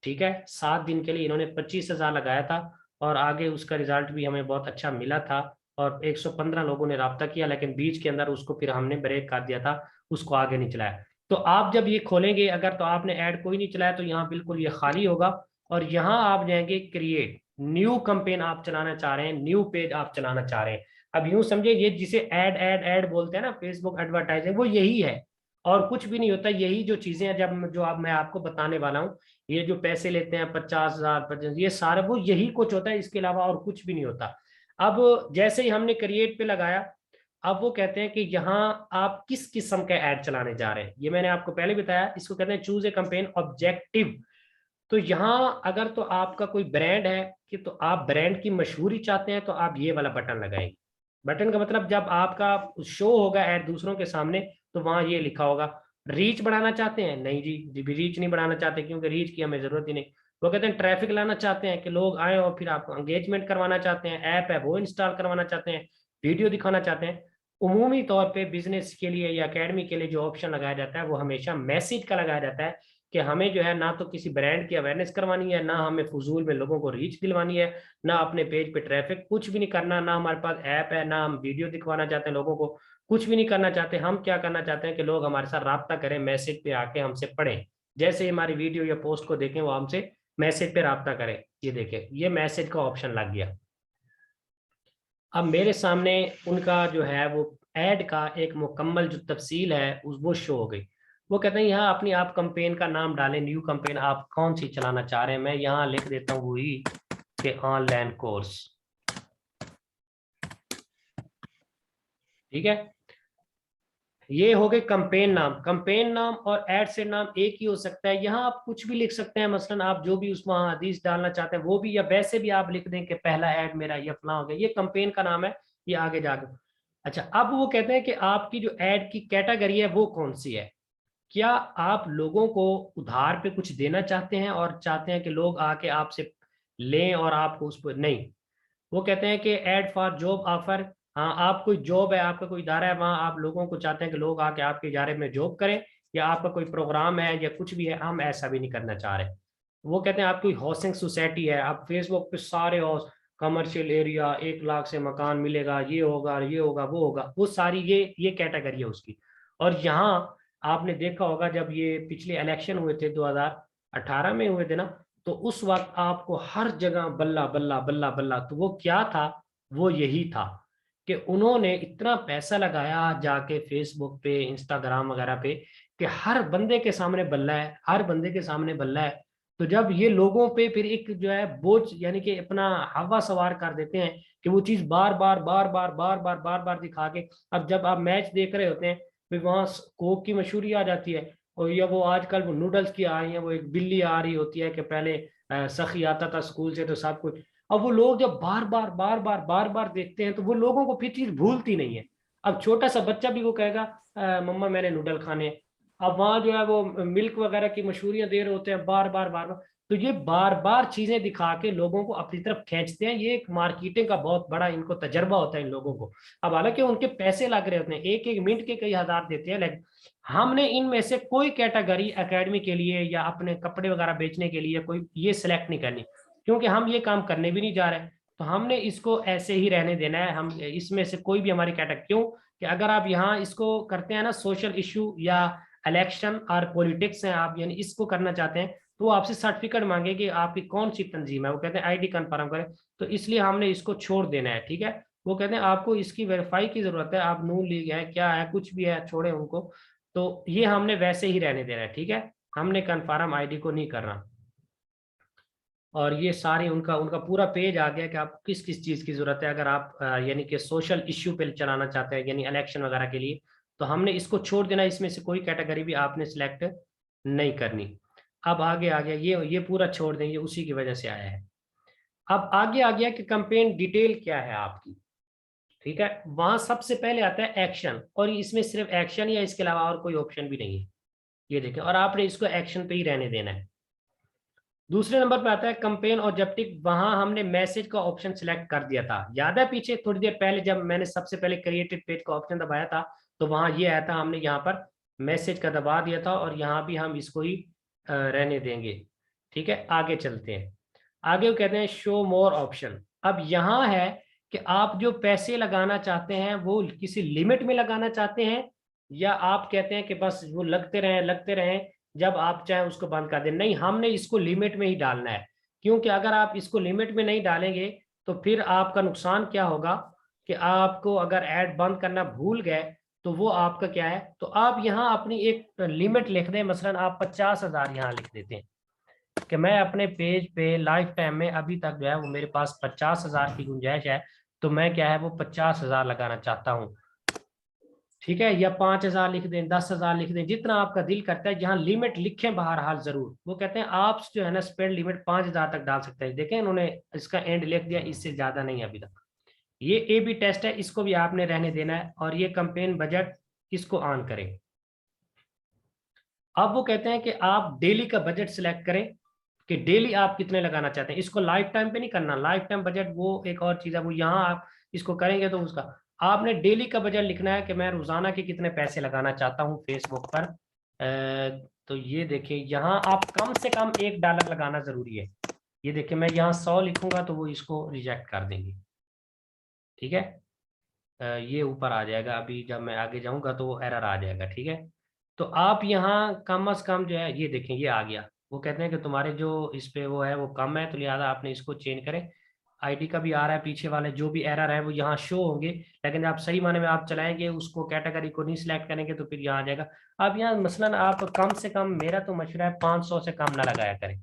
ठीक है, 7 दिन के लिए इन्होंने 25,000 लगाया था और आगे उसका रिजल्ट भी हमें बहुत अच्छा मिला था और 115 लोगों ने राब्ता किया, लेकिन बीच के अंदर उसको फिर हमने ब्रेक कर दिया था, उसको आगे नहीं चलाया। तो आप जब ये खोलेंगे अगर, तो आपने ऐड कोई नहीं चलाया तो यहाँ बिल्कुल ये खाली होगा और यहाँ आप जाएंगे क्रिएट न्यू कैंपेन आप चलाना चाह रहे हैं, न्यू पेज आप चलाना चाह रहे हैं। अब यूं समझे ये जिसे ऐड ऐड ऐड बोलते हैं ना, फेसबुक एडवर्टाइजिंग, वो यही है और कुछ भी नहीं होता। यही जो चीजें हैं जब जो अब मैं आपको बताने वाला हूँ, ये जो पैसे लेते हैं 50,000 50, ये सारा वो यही कुछ होता है, इसके अलावा और कुछ भी नहीं होता। अब जैसे ही हमने क्रिएट पे लगाया, अब वो कहते हैं कि यहाँ आप किस किस्म का ऐड चलाने जा रहे हैं, ये मैंने आपको पहले बताया, इसको कहते हैं चूज ए कैंपेन ऑब्जेक्टिव। तो यहाँ अगर तो आपका कोई ब्रांड है कि तो आप ब्रांड की मशहूरी चाहते हैं तो आप ये वाला बटन लगाएंगे। बटन का मतलब जब आपका शो होगा ऐड दूसरों के सामने तो वहां ये लिखा होगा। रीच बढ़ाना चाहते हैं, नहीं जी रीच नहीं बढ़ाना चाहते क्योंकि रीच की हमें जरूरत ही नहीं। वो कहते हैं ट्रैफिक लाना चाहते हैं कि लोग आए और फिर आपको एंगेजमेंट करवाना चाहते हैं, ऐप है वो इंस्टॉल करवाना चाहते हैं, वीडियो दिखाना चाहते हैं। उमूमी तौर पे बिजनेस के लिए या एकेडमी के लिए जो ऑप्शन लगाया जाता है वो हमेशा मैसेज का लगाया जाता है कि हमें जो है ना तो किसी ब्रांड की अवेयरनेस करवानी है, ना हमें फजूल में लोगों को रीच दिलवानी है, ना अपने पेज पे ट्रैफिक, कुछ भी नहीं करना, ना हमारे पास ऐप है, ना हम वीडियो दिखवाना चाहते हैं लोगों को, कुछ भी नहीं करना चाहते। हम क्या करना चाहते हैं कि लोग हमारे साथ राब्ता करें, मैसेज पे आके हमसे पढ़ें, जैसे हमारी वीडियो या पोस्ट को देखें वो हमसे मैसेज पे राब्ता करें। ये देखें ये मैसेज का ऑप्शन लग गया। अब मेरे सामने उनका जो है वो ऐड का एक मुकम्मल जो तफसील है वो शो हो गई। वो कहते हैं यहाँ अपनी आप कैंपेन का नाम डालें, न्यू कैंपेन आप कौन सी चलाना चाह रहे हैं। मैं यहाँ लिख देता हूँ वही कि ऑनलाइन कोर्स, ठीक है। ये हो गए कैंपेन नाम। कैंपेन नाम और एड से नाम एक ही हो सकता है। यहाँ आप कुछ भी लिख सकते हैं, मसलन आप जो भी उसमें हदीस डालना चाहते हैं वो भी, या वैसे भी आप लिख दें कि पहला ऐड मेरा ये फला हो गया, ये कैंपेन का नाम है, ये आगे जाकर। अच्छा, अब वो कहते हैं कि आपकी जो ऐड की कैटेगरी है वो कौन सी है। क्या आप लोगों को उधार पे कुछ देना चाहते हैं और चाहते हैं कि लोग आके आपसे लें और आपको उस पर नहीं। वो कहते हैं कि ऐड फॉर जॉब ऑफर, हाँ आप कोई जॉब है, आपका कोई इदारा है, वहाँ आप लोगों को चाहते हैं कि लोग आके आपके इदारे में जॉब करें, या आपका कोई प्रोग्राम है या कुछ भी है, हम ऐसा भी नहीं करना चाह रहे। वो कहते हैं आप कोई हाउसिंग सोसाइटी है, आप फेसबुक पे सारे हाउस, कमर्शियल एरिया 1 लाख से मकान मिलेगा, ये होगा ये होगा वो होगा, वो सारी ये कैटेगरी है उसकी। और यहाँ आपने देखा होगा जब ये पिछले इलेक्शन हुए थे 2018 में हुए थे ना, तो उस वक्त आपको हर जगह बल्ला बल्ला बल्ला बल्ला। तो वो क्या था, वो यही था कि उन्होंने इतना पैसा लगाया जाके फेसबुक पे इंस्टाग्राम वगैरह पे कि हर बंदे के सामने बल्ला है, हर बंदे के सामने बल्ला है। तो जब ये लोगों पे फिर एक जो है बोझ यानी कि अपना हवा सवार कर देते हैं कि वो चीज बार बार बार बार बार बार बार बार दिखा के, अब जब आप मैच देख रहे होते हैं फिर वहां कोक की मशहूरी आ जाती है, और या वो आजकल वो नूडल्स की आ रही है, वो एक बिल्ली आ रही होती है कि पहले सखी आता था स्कूल से तो सब कुछ। अब वो लोग जब बार बार बार बार बार बार देखते हैं तो वो लोगों को फिर चीज भूलती नहीं है। अब छोटा सा बच्चा भी वो कहेगा मम्मा मैंने नूडल खाने हैं। अब वहां जो है वो मिल्क वगैरह की मशहूरियां दे रहे होते हैं बार बार बार बार। तो ये बार बार चीजें दिखा के लोगों को अपनी तरफ खींचते हैं। ये एक मार्केटिंग का बहुत बड़ा इनको तजर्बा होता है इन लोगों को। अब हालांकि उनके पैसे लग रहे होते हैं, एक एक मिनट के कई हजार देते हैं, लेकिन हमने इनमें से कोई कैटेगरी एकेडमी के लिए या अपने कपड़े वगैरह बेचने के लिए कोई ये सिलेक्ट नहीं करनी, क्योंकि हम ये काम करने भी नहीं जा रहे। तो हमने इसको ऐसे ही रहने देना है। हम इसमें से कोई भी हमारी कैटेगरी, क्यों कि अगर आप यहाँ इसको करते हैं ना सोशल इशू या इलेक्शन और पॉलिटिक्स है, आप यानी इसको करना चाहते हैं तो वो आपसे सर्टिफिकेट मांगे कि आपकी कौन सी तंजीम है। वो कहते हैं आईडी कंफर्म करें, तो इसलिए हमने इसको छोड़ देना है, ठीक है। वो कहते हैं आपको इसकी वेरीफाई की जरूरत है, आप नून लीग है क्या है कुछ भी है छोड़े उनको, तो ये हमने वैसे ही रहने देना है, ठीक है। हमने कंफर्म आईडी को नहीं करना। और ये सारे उनका उनका पूरा पेज आ गया कि आपको किस किस चीज़ की ज़रूरत है। अगर आप यानी कि सोशल इश्यू पे चलाना चाहते हैं यानी इलेक्शन वगैरह के लिए, तो हमने इसको छोड़ देना, इसमें से कोई कैटेगरी भी आपने सिलेक्ट नहीं करनी। अब आगे आ गया ये पूरा छोड़ देंगे, उसी की वजह से आया है। अब आगे आ गया कि कैंपेन डिटेल क्या है आपकी, ठीक है। वहां सबसे पहले आता है एक्शन, और इसमें सिर्फ एक्शन या इसके अलावा और कोई ऑप्शन भी नहीं है, ये देखें। और आपने इसको एक्शन पे ही रहने देना है। दूसरे नंबर पे आता है कंपेन ऑब्जेक्टिव। वहां हमने मैसेज का ऑप्शन सिलेक्ट कर दिया था, याद है पीछे थोड़ी देर पहले जब मैंने सबसे पहले क्रिएटेड पेज का ऑप्शन दबाया था तो वहां ये आया था, हमने यहाँ पर मैसेज का दबा दिया था और यहाँ भी हम इसको ही रहने देंगे। ठीक है, आगे चलते हैं। आगे वो कहते हैं शो मोर ऑप्शन। अब यहाँ है कि आप जो पैसे लगाना चाहते हैं वो किसी लिमिट में लगाना चाहते हैं, या आप कहते हैं कि बस वो लगते रहें, जब आप चाहें उसको बंद कर दें। नहीं, हमने इसको लिमिट में ही डालना है, क्योंकि अगर आप इसको लिमिट में नहीं डालेंगे तो फिर आपका नुकसान क्या होगा कि आपको अगर ऐड बंद करना भूल गए तो वो आपका क्या है, तो आप यहाँ अपनी एक लिमिट लिख दें। मसलन आप 50,000 यहाँ लिख देते हैं कि मैं अपने पेज पे लाइफ टाइम में अभी तक जो है वो मेरे पास 50,000 की गुंजाइश है, तो मैं क्या है वो 50,000 लगाना चाहता हूँ। ठीक है, या 5,000 लिख दें, 10,000 लिख दें, जितना आपका दिल करता है। जहां लिमिट लिखें बहरहाल जरूर। वो कहते हैं आप जो है ना स्पेंड लिमिट 5,000 तक डाल सकते हैं। देखें इन्होंने इसका एंड लिख दिया, इससे ज्यादा नहीं अभी तक। ये ए बी टेस्ट है, इसको भी आपने रहने देना है। और ये कंपेन बजट, इसको ऑन करें। अब वो कहते हैं कि आप डेली का बजट सिलेक्ट करें कि डेली आप कितने लगाना चाहते हैं। इसको लाइफ टाइम पे नहीं करना, लाइफ टाइम बजट वो एक और चीज है, वो यहाँ आप इसको करेंगे तो उसका आपने डेली का बजट लिखना है कि मैं रोजाना के कितने पैसे लगाना चाहता हूँ फेसबुक पर। तो ये देखिए यहाँ आप कम से कम $1 लगाना जरूरी है। ये देखिए मैं यहाँ 100 लिखूंगा तो वो इसको रिजेक्ट कर देंगे। ठीक है, ये ऊपर आ जाएगा, अभी जब मैं आगे जाऊंगा तो वो एरर आ जाएगा। ठीक है, तो आप यहाँ कम से कम जो है ये देखें ये आ गया। वो कहते हैं कि तुम्हारे जो इस पे वो है वो कम है, तो लिहाजा आपने इसको चेंज करें। आईडी का भी आ रहा है, पीछे वाले जो भी एरर है वो यहाँ शो होंगे, लेकिन आप सही माने में आप चलाएंगे उसको, कैटेगरी को नहीं सिलेक्ट करेंगे तो फिर यहाँ आ जाएगा। अब यहाँ मसलन आप कम से कम, मेरा तो मशवरा है 500 से कम ना लगाया करें।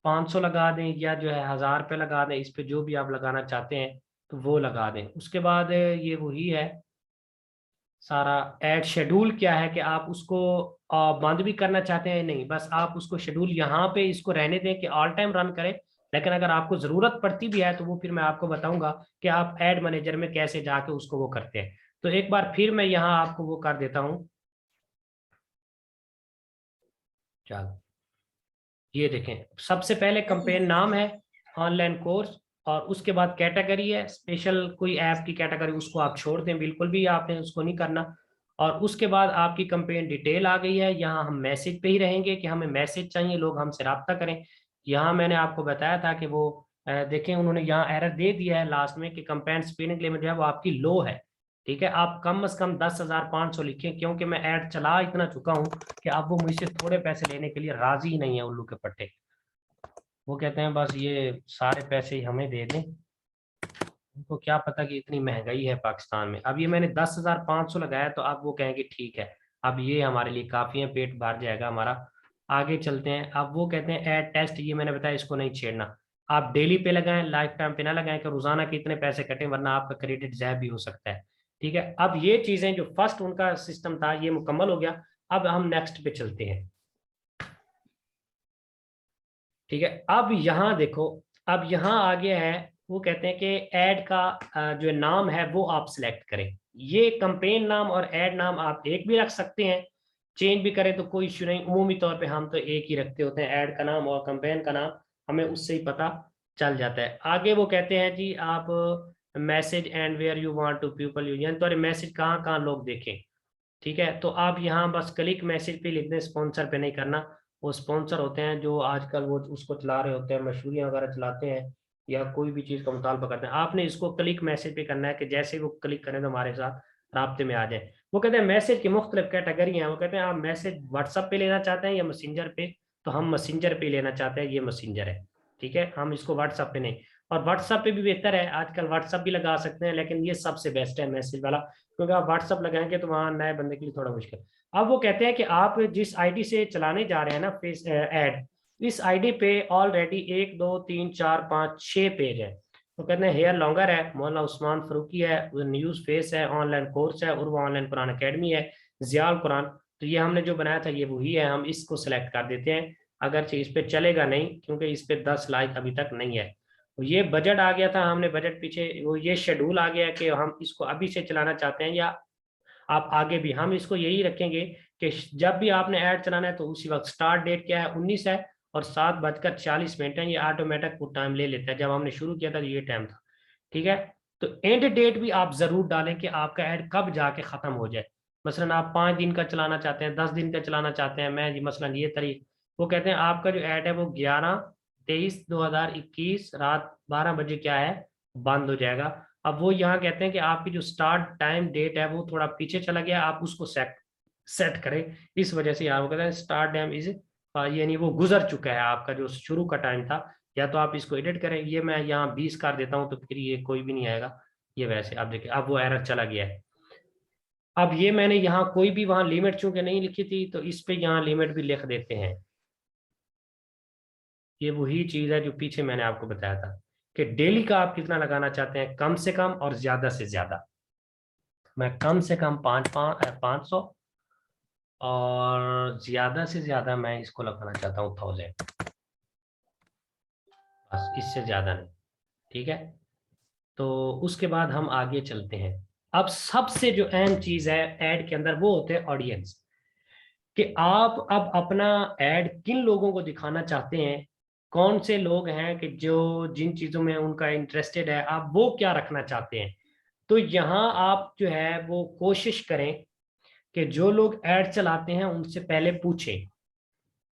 500 लगा दें या जो है 1,000 पे लगा दें, इस पे जो भी आप लगाना चाहते हैं तो वो लगा दें। उसके बाद ये वही है सारा। ऐड शेड्यूल क्या है कि आप उसको बंद भी करना चाहते हैं, नहीं बस आप उसको शेड्यूल यहाँ पे इसको रहने दें कि ऑल टाइम रन करें। लेकिन अगर आपको जरूरत पड़ती भी है तो वो फिर मैं आपको बताऊंगा कि आप ऐड मैनेजर में कैसे जाके उसको वो करते हैं। तो एक बार फिर मैं यहाँ आपको वो कर देता हूँ। चलो ये देखें, सबसे पहले कंपेन नाम है, ऑनलाइन कोर्स, और उसके बाद कैटेगरी है स्पेशल, कोई ऐप की कैटेगरी उसको आप छोड़ दें, बिल्कुल भी आपने उसको नहीं करना। और उसके बाद आपकी कंपेन डिटेल आ गई है। यहाँ हम मैसेज पे ही रहेंगे कि हमें मैसेज चाहिए, लोग हमसे रब्ता करें। यहाँ मैंने आपको बताया था कि वो देखें उन्होंने यहाँ एरर दे दिया है लास्ट में कि कंपेन स्पिनिंग लिमिट जो है वो आपकी लो है। ठीक है, आप कम से कम 10,500 लिखें, क्योंकि मैं ऐड चला इतना चुका हूँ कि अब वो मुझसे थोड़े पैसे लेने के लिए राजी ही नहीं है उल्लू के पट्टे। वो कहते हैं बस ये सारे पैसे ही हमें दे दें। उनको क्या पता कि इतनी महंगाई है पाकिस्तान में। अब ये मैंने 10,500 लगाया तो अब वो कहेंगे ठीक है, अब ये हमारे लिए काफ़ी है, पेट भर जाएगा हमारा। आगे चलते हैं। अब वो कहते हैं ऐड टेस्ट, ये मैंने बताया इसको नहीं छेड़ना। आप डेली पे लगाएं, लाइफ टाइम पे ना लगाएं कि रोजाना के इतने पैसे कटें, वरना आपका क्रेडिट ज़ाया भी हो सकता है। ठीक है, अब ये चीज़ें जो फर्स्ट उनका सिस्टम था ये मुकम्मल हो गया। अब हम नेक्स्ट पे चलते हैं। ठीक है, अब यहाँ देखो, अब यहाँ आगे है वो कहते हैं कि ऐड का जो नाम है वो आप सिलेक्ट करें। ये कंपेन नाम और ऐड नाम आप एक भी रख सकते हैं, चेंज भी करें तो कोई इश्यू नहीं। उमूमी तौर पे हम तो एक ही रखते होते हैं, ऐड का नाम और कंपेन का नाम, हमें उससे ही पता चल जाता है। आगे वो कहते हैं जी आप message and where you want to people use, तो मैसेज कहाँ कहाँ लोग देखें। ठीक है, तो आप यहाँ बस क्लिक मैसेज पे लिख दें, स्पॉन्सर पे नहीं करना। वो स्पॉन्सर होते हैं जो आजकल वो उसको चला रहे होते हैं, मशहूरियाँ वगैरह चलाते हैं या कोई भी चीज़ का मुतालबा करते हैं। आपने इसको क्लिक मैसेज पे करना है कि जैसे वो क्लिक करें तो हमारे साथ राब्ते में आ जाए। वो कहते हैं मैसेज की मुख्तलिफ कैटेगरी हैं। वो कहते हैं आप मैसेज व्हाट्सअप पे लेना चाहते हैं या मैसेंजर पे, तो हम मैसेंजर पे लेना चाहते हैं, ये मैसेंजर है। ठीक है, हम इसको व्हाट्सअप पे नहीं, और व्हाट्सअप पे भी बेहतर है, आजकल व्हाट्सअप भी लगा सकते हैं, लेकिन ये सबसे बेस्ट है मैसेज वाला, क्योंकि आप व्हाट्सअप लगाएंगे तो वहाँ नए बंदे के लिए थोड़ा मुश्किल। अब वो कहते हैं कि आप जिस आईडी से चलाने जा रहे हैं ना फेस ऐड, इस आईडी पे ऑलरेडी 1 2 3 4 5 6 पेज है। तो कहते हैं हेयर लॉन्गर है, मौलाना उस्मान फरूकी है, न्यूज़ फेस है, ऑनलाइन कोर्स है, उर्वा ऑनलाइन कुरान अकेडमी है, जियाल कुरान। तो ये हमने जो बनाया था ये वही है, हम इसको सिलेक्ट कर देते हैं। अगरचे इस पे चलेगा नहीं क्योंकि इस पे 10 लाइक अभी तक नहीं है। तो ये बजट आ गया था, हमने बजट पीछे वो ये शेड्यूल आ गया कि हम इसको अभी से चलाना चाहते हैं या आप आगे भी। हम इसको यही रखेंगे कि जब भी आपने ऐड चलाना है तो उसी वक्त, स्टार्ट डेट क्या है 19 है, और 7:40 है, ये ऑटोमेटिक वो टाइम ले लेता है। जब हमने शुरू किया था तो ये टाइम था, ठीक है। तो एंड डेट भी आप जरूर डालें कि आपका ऐड कब जाके खत्म हो जाए। मसलन आप 5 दिन का चलाना चाहते हैं, 10 दिन का चलाना चाहते हैं, मैं मसलन ये तारीख, वो कहते हैं आपका जो ऐड है वो 11/23/2021 रात 12 बजे क्या है बंद हो जाएगा। अब वो यहाँ कहते हैं कि आपकी जो स्टार्ट टाइम डेट है वो थोड़ा पीछे चला गया, आप उसको सेट करें। इस वजह से यहाँ वो कहते हैं स्टार्ट टाइम इज, यानी वो गुजर चुका है आपका जो शुरू का टाइम था। या तो आप इसको एडिट करें, ये मैं यहाँ 20 कर देता हूँ तो फिर ये कोई भी नहीं आएगा। ये वैसे आप देखिए अब वो एरर चला गया है। अब ये मैंने यहाँ कोई भी वहां लिमिट चूंकि नहीं लिखी थी तो इस पे यहाँ लिमिट भी लिख देते हैं। ये वही चीज है जो पीछे मैंने आपको बताया था कि डेली का आप कितना लगाना चाहते हैं, कम से कम और ज्यादा से ज्यादा। मैं कम से कम 500 और ज्यादा से ज्यादा मैं इसको लगाना चाहता हूँ 1000, बस इससे ज्यादा नहीं, ठीक है। तो उसके बाद हम आगे चलते हैं। अब सबसे जो अहम चीज है ऐड के अंदर वो होते हैं ऑडियंस, कि आप अब अपना ऐड किन लोगों को दिखाना चाहते हैं, कौन से लोग हैं कि जो जिन चीजों में उनका इंटरेस्टेड है, आप वो क्या रखना चाहते हैं। तो यहाँ आप जो है वो कोशिश करें कि जो लोग ऐड चलाते हैं उनसे पहले पूछें,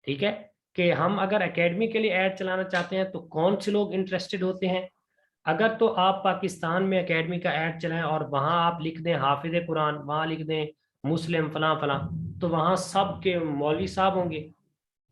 ठीक है, कि हम अगर एकेडमी के लिए ऐड चलाना चाहते हैं तो कौन से लोग इंटरेस्टेड होते हैं। अगर तो आप पाकिस्तान में एकेडमी का ऐड चलाएं और वहां आप लिख दें हाफिज कुरान, वहां लिख दें मुस्लिम फलां फलां, तो वहां सब के मौलवी साहब होंगे,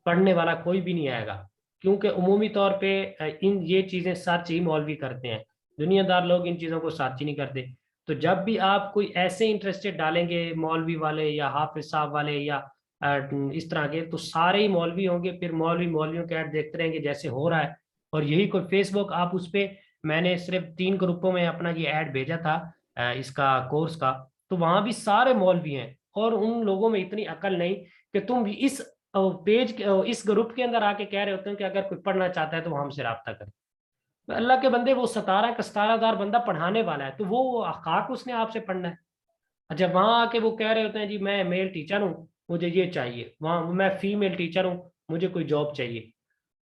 पढ़ने वाला कोई भी नहीं आएगा। क्योंकि उमूमी तौर पे इन ये चीजें सच ही मौलवी करते हैं, दुनियादार लोग इन चीजों को सच ही नहीं करते। तो जब भी आप कोई ऐसे इंटरेस्टेड डालेंगे मौलवी वाले या हाफिज साहब वाले या इस तरह के, तो सारे ही मौलवी होंगे, फिर मौलवी मौलवियों के ऐड देखते रहेंगे जैसे हो रहा है। और यही कोई फेसबुक आप उस पर, मैंने सिर्फ 3 ग्रुपों में अपना ये ऐड भेजा था इसका कोर्स का, तो वहां भी सारे मौलवी हैं और उन लोगों में इतनी अकल नहीं कि तुम इस पेज इस ग्रुप के अंदर आके कह रहे होते हैं कि अगर कोई पढ़ना चाहता है तो वो हमसे रब्ता करे। अल्लाह के बंदे, वो 17 दार पढ़ाने वाला है, तो वो हकाक उसने आपसे पढ़ना है। अच्छा, वहां आके वो कह रहे होते हैं जी मैं मेल टीचर हूँ मुझे ये चाहिए, वहां मैं फीमेल टीचर हूँ मुझे कोई जॉब चाहिए,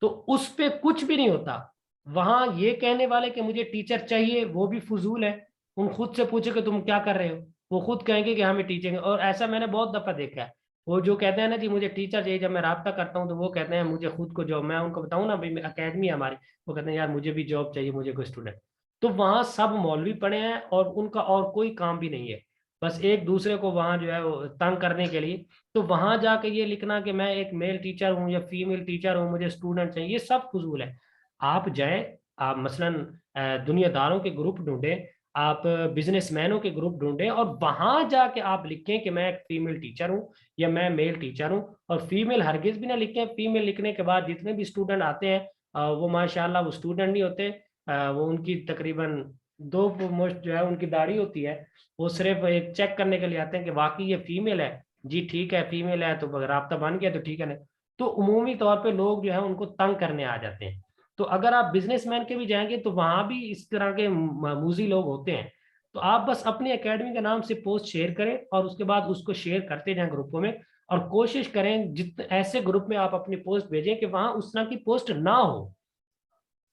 तो उस पे कुछ भी नहीं होता। वहां ये कहने वाले कि मुझे टीचर चाहिए वो भी फजूल है। उन खुद से पूछे कि तुम क्या कर रहे हो, वो खुद कहेंगे कि हमें टीचिंग। और ऐसा मैंने बहुत दफा देखा है, वो जो कहते हैं ना जी मुझे टीचर चाहिए, जब मैं राब्ता करता हूँ तो वो कहते हैं मुझे खुद को जॉब, मैं उनको बताऊँ ना भाई अकेडमी है हमारी, वो कहते हैं यार मुझे भी जॉब चाहिए, मुझे कोई स्टूडेंट। तो वहां सब मौलवी पढ़े हैं और उनका और कोई काम भी नहीं है, बस एक दूसरे को वहां जो है वो तंग करने के लिए। तो वहां जाके ये लिखना कि मैं एक मेल टीचर हूँ या फीमेल टीचर हूँ मुझे स्टूडेंट चाहिए, ये सब फजूल है। आप जाएं, आप मसलन दुनियादारों के ग्रुप ढूंढें, आप बिजनेसमैनों के ग्रुप ढूंढें और वहां जाके आप लिखें कि मैं एक फीमेल टीचर हूँ या मैं मेल टीचर हूँ। और फीमेल हरगिज भी ना लिखें, फीमेल लिखने के बाद जितने भी स्टूडेंट आते हैं वो माशाल्लाह वो स्टूडेंट नहीं होते, वो उनकी तकरीबन 2 मुश्त जो है उनकी दाढ़ी होती है, वो सिर्फ एक चेक करने के लिए आते हैं कि वाकई ये फीमेल है, जी ठीक है फीमेल है तो राब्ता बन गया तो ठीक है ना। तो उमूमी तौर पे लोग जो है उनको तंग करने आ जाते हैं। तो अगर आप बिजनेसमैन के भी जाएंगे तो वहां भी इस तरह के मूजी लोग होते हैं। तो आप बस अपनी एकेडमी के नाम से पोस्ट शेयर करें और उसके बाद उसको शेयर करते जाएं ग्रुपों में, और कोशिश करें जितने ऐसे ग्रुप में आप अपनी पोस्ट भेजें कि वहां उस तरह की पोस्ट ना हो,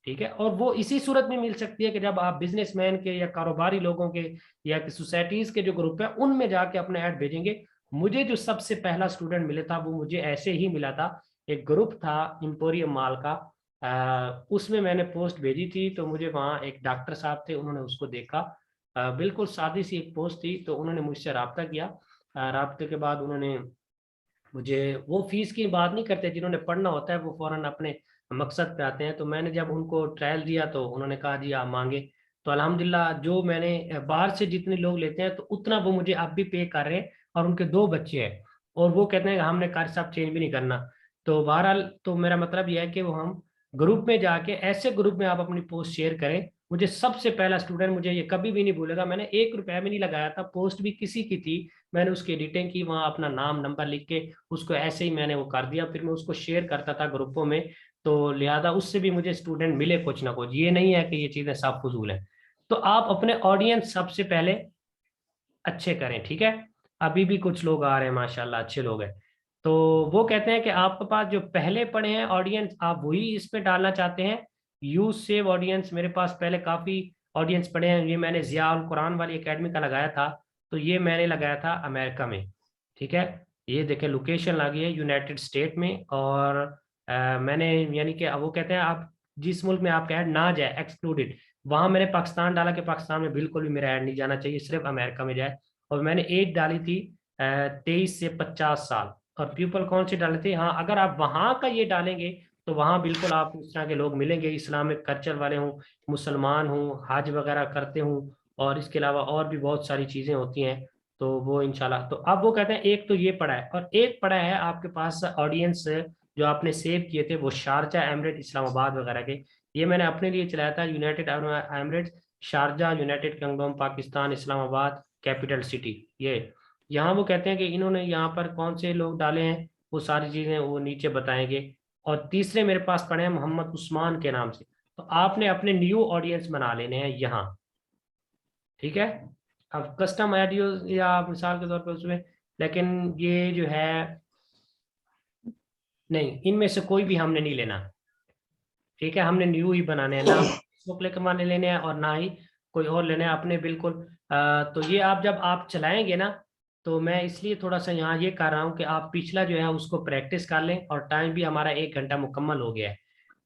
ठीक है। और वो इसी सूरत में मिल सकती है कि जब आप बिजनेसमैन के या कारोबारी लोगों के या सोसाइटीज के जो ग्रुप है उनमें जाके अपने ऐड भेजेंगे। मुझे जो सबसे पहला स्टूडेंट मिला था वो मुझे ऐसे ही मिला था, एक ग्रुप था एम्पोरियम माल का, उसमें मैंने पोस्ट भेजी थी तो मुझे वहाँ एक डॉक्टर साहब थे, उन्होंने उसको देखा, बिल्कुल सादी सी एक पोस्ट थी, तो उन्होंने मुझसे रब्ता किया। रब्ते के बाद उन्होंने मुझे, वो फीस की बात नहीं करते, जिन्होंने पढ़ना होता है वो फौरन अपने मकसद पे आते हैं। तो मैंने जब उनको ट्रायल दिया तो उन्होंने कहा जी आप मांगे, तो अल्हम्दुलिल्लाह जो मैंने बाहर से जितने लोग लेते हैं तो उतना वो मुझे अब भी पे कर रहे हैं, और उनके 2 बच्चे हैं और वो कहते हैं कि हमने कार साहब चेंज भी नहीं करना। तो बहरहाल तो मेरा मतलब यह है कि वो हम ग्रुप में जाके, ऐसे ग्रुप में आप अपनी पोस्ट शेयर करें। मुझे सबसे पहला स्टूडेंट, मुझे ये कभी भी नहीं भूलेगा, मैंने 1 रुपया भी नहीं लगाया था, पोस्ट भी किसी की थी, मैंने उसकी एडिटिंग की, वहाँ अपना नाम नंबर लिख के उसको ऐसे ही मैंने वो कर दिया, फिर मैं उसको शेयर करता था ग्रुपों में। तो लिहाजा उससे भी मुझे स्टूडेंट मिले कुछ ना कुछ, ये नहीं है कि ये चीज़ें सब फजूल है। तो आप अपने ऑडियंस सबसे पहले अच्छे करें, ठीक है। अभी भी कुछ लोग आ रहे हैं माशाल्लाह, अच्छे लोग हैं। तो वो कहते हैं कि आपके पास जो पहले पड़े हैं ऑडियंस, आप वही इस पे डालना चाहते हैं। यूज सेव ऑडियंस, मेरे पास पहले काफी ऑडियंस पड़े हैं। ये मैंने जिया उल कुरान वाली एकेडमी का लगाया था, तो ये मैंने लगाया था अमेरिका में, ठीक है। ये देखें लोकेशन लगी है यूनाइटेड स्टेट में, और मैंने यानी कि वो कहते हैं आप जिस मुल्क में आपका ऐड ना जाए एक्सक्लूडेड, वहां मैंने पाकिस्तान डाला कि पाकिस्तान में बिल्कुल भी मेरा ऐड नहीं जाना चाहिए, सिर्फ अमेरिका में जाए। और मैंने एज डाली थी 23 से 50 साल, और पीपल कौन से डाले थे, हाँ अगर आप वहां का ये डालेंगे तो वहां बिल्कुल आप इस तरह के लोग मिलेंगे, इस्लामिक कल्चर वाले हों, मुसलमान हों, हज वगैरह करते हों, और इसके अलावा और भी बहुत सारी चीजें होती हैं। तो वो इंशाल्लाह, तो अब वो कहते हैं एक तो ये पड़ा है, और एक पड़ा है आपके पास ऑडियंस जो आपने सेव किए थे वो शारजा एमिरेट इस्लामाबाद वगैरह के। ये मैंने अपने लिए चलाया था, United Arab Emirates Sharjah, United kingdom, Pakistan, Islamabad, capital city. ये यहाँ वो कहते हैं कि इन्होंने यहाँ पर कौन से लोग डाले हैं, वो सारी चीजें वो नीचे बताएंगे। और तीसरे मेरे पास पड़े हैं मोहम्मद उस्मान के नाम से, तो आपने अपने न्यू ऑडियंस बना लेने हैं यहाँ, ठीक है। अब कस्टम ऑडियो या मिसाल के तौर पर उसमें, लेकिन ये जो है नहीं, इनमें से कोई भी हमने नहीं लेना, ठीक है। हमने न्यू ही बनाने हैं, ना फेसबुक लेकर लेने हैं और ना ही कोई और लेने हैं अपने, बिल्कुल। तो ये आप जब आप चलाएंगे ना, तो मैं इसलिए थोड़ा सा यहाँ ये कर रहा हूँ कि आप पिछला जो है उसको प्रैक्टिस कर लें, और टाइम भी हमारा 1 घंटा मुकम्मल हो गया है।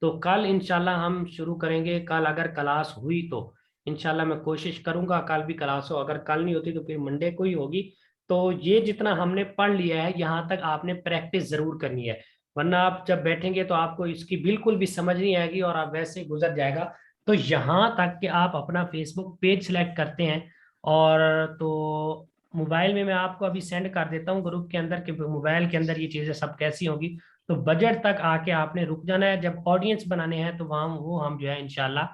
तो कल इंशाल्लाह हम शुरू करेंगे। कल अगर क्लास हुई तो इंशाल्लाह मैं कोशिश करूंगा कल भी क्लास हो, अगर कल नहीं होती तो फिर मंडे को ही होगी। तो ये जितना हमने पढ़ लिया है यहाँ तक आपने प्रैक्टिस जरूर करनी है, वरना आप जब बैठेंगे तो आपको इसकी बिल्कुल भी समझ नहीं आएगी और आप वैसे ही गुजर जाएगा। तो यहाँ तक कि आप अपना फेसबुक पेज सिलेक्ट करते हैं, और तो मोबाइल में मैं आपको अभी सेंड कर देता हूँ ग्रुप के अंदर कि मोबाइल के अंदर ये चीज़ें सब कैसी होंगी। तो बजट तक आके आपने रुक जाना है, जब ऑडियंस बनाने हैं तो वहाँ वो हम जो है इंशाल्लाह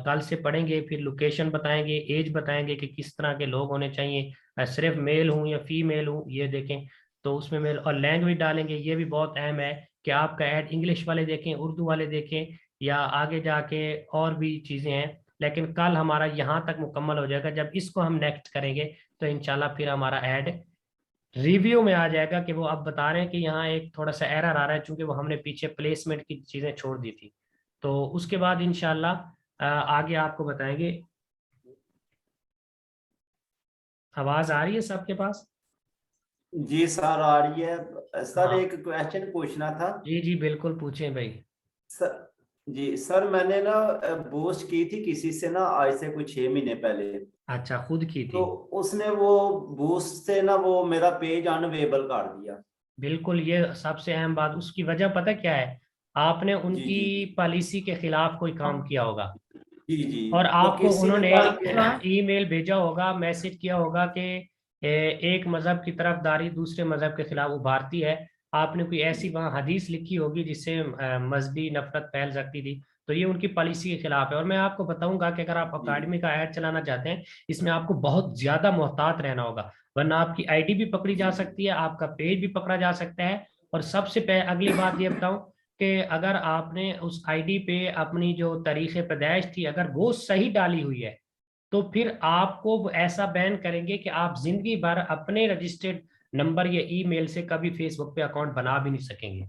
कल से पढ़ेंगे, फिर लोकेशन बताएंगे, एज बताएंगे कि किस तरह के लोग होने चाहिए, सिर्फ मेल हूँ या फीमेल हूँ ये देखें, तो उसमें मेल, और लैंग्वेज डालेंगे। ये भी बहुत अहम है कि आपका ऐड इंग्लिश वाले देखें, उर्दू वाले देखें, या आगे जाके और भी चीज़ें हैं। लेकिन कल हमारा यहाँ तक मुकम्मल हो जाएगा, जब इसको हम नेक्स्ट करेंगे तो इंशाल्लाह फिर हमारा ऐड रिव्यू में आ जाएगा कि वो अब बता रहे हैं कि यहाँ एक थोड़ा सा एरर आ रहा है, चूंकि वो हमने पीछे प्लेसमेंट की चीज़ें छोड़ दी थी। तो उसके बाद इंशाल्लाह आगे आपको बताएंगे। आवाज़ आ रही है सबके पास? जी सर आ रही है। सर हाँ। एक क्वेश्चन पूछना था। जी जी बिल्कुल पूछें भाई। सर जी सर, मैंने ना बूस्ट की थी किसी से ना आज से कुछ 6 महीने पहले, अच्छा, खुद की तो थी? उसने वो बूस्ट से ना वो मेरा पेज अनअवेलेबल कर दिया। बिल्कुल, ये सबसे अहम बात, उसकी वजह पता क्या है, आपने जी उनकी जी पॉलिसी के खिलाफ कोई काम किया होगा, जी जी। और वो आपको किसी ने उन्होंने कहा कि ईमेल भेजा होगा, मैसेज किया होगा कि एक मजहब की तरफदारी दूसरे मजहब के खिलाफ उभारती है। आपने कोई ऐसी वहाँ हदीस लिखी होगी जिससे मजहबी नफरत फैल सकती थी, तो ये उनकी पॉलिसी के खिलाफ है। और मैं आपको बताऊंगा कि अगर आप जी अकाडमी का ऐड चलाना चाहते हैं, इसमें आपको बहुत ज्यादा मोहतात रहना होगा, वरना आपकी आईडी भी पकड़ी जा सकती है, आपका पेज भी पकड़ा जा सकता है। और सबसे अगली बात ये बताऊं कि अगर आपने उस आईडी पे अपनी जो तारीख पैदाइश थी अगर वो सही डाली हुई है, तो फिर आपको वो ऐसा बैन करेंगे कि आप जिंदगी भर अपने रजिस्टर्ड नंबर या ईमेल से कभी फेसबुक पे अकाउंट बना भी नहीं सकेंगे।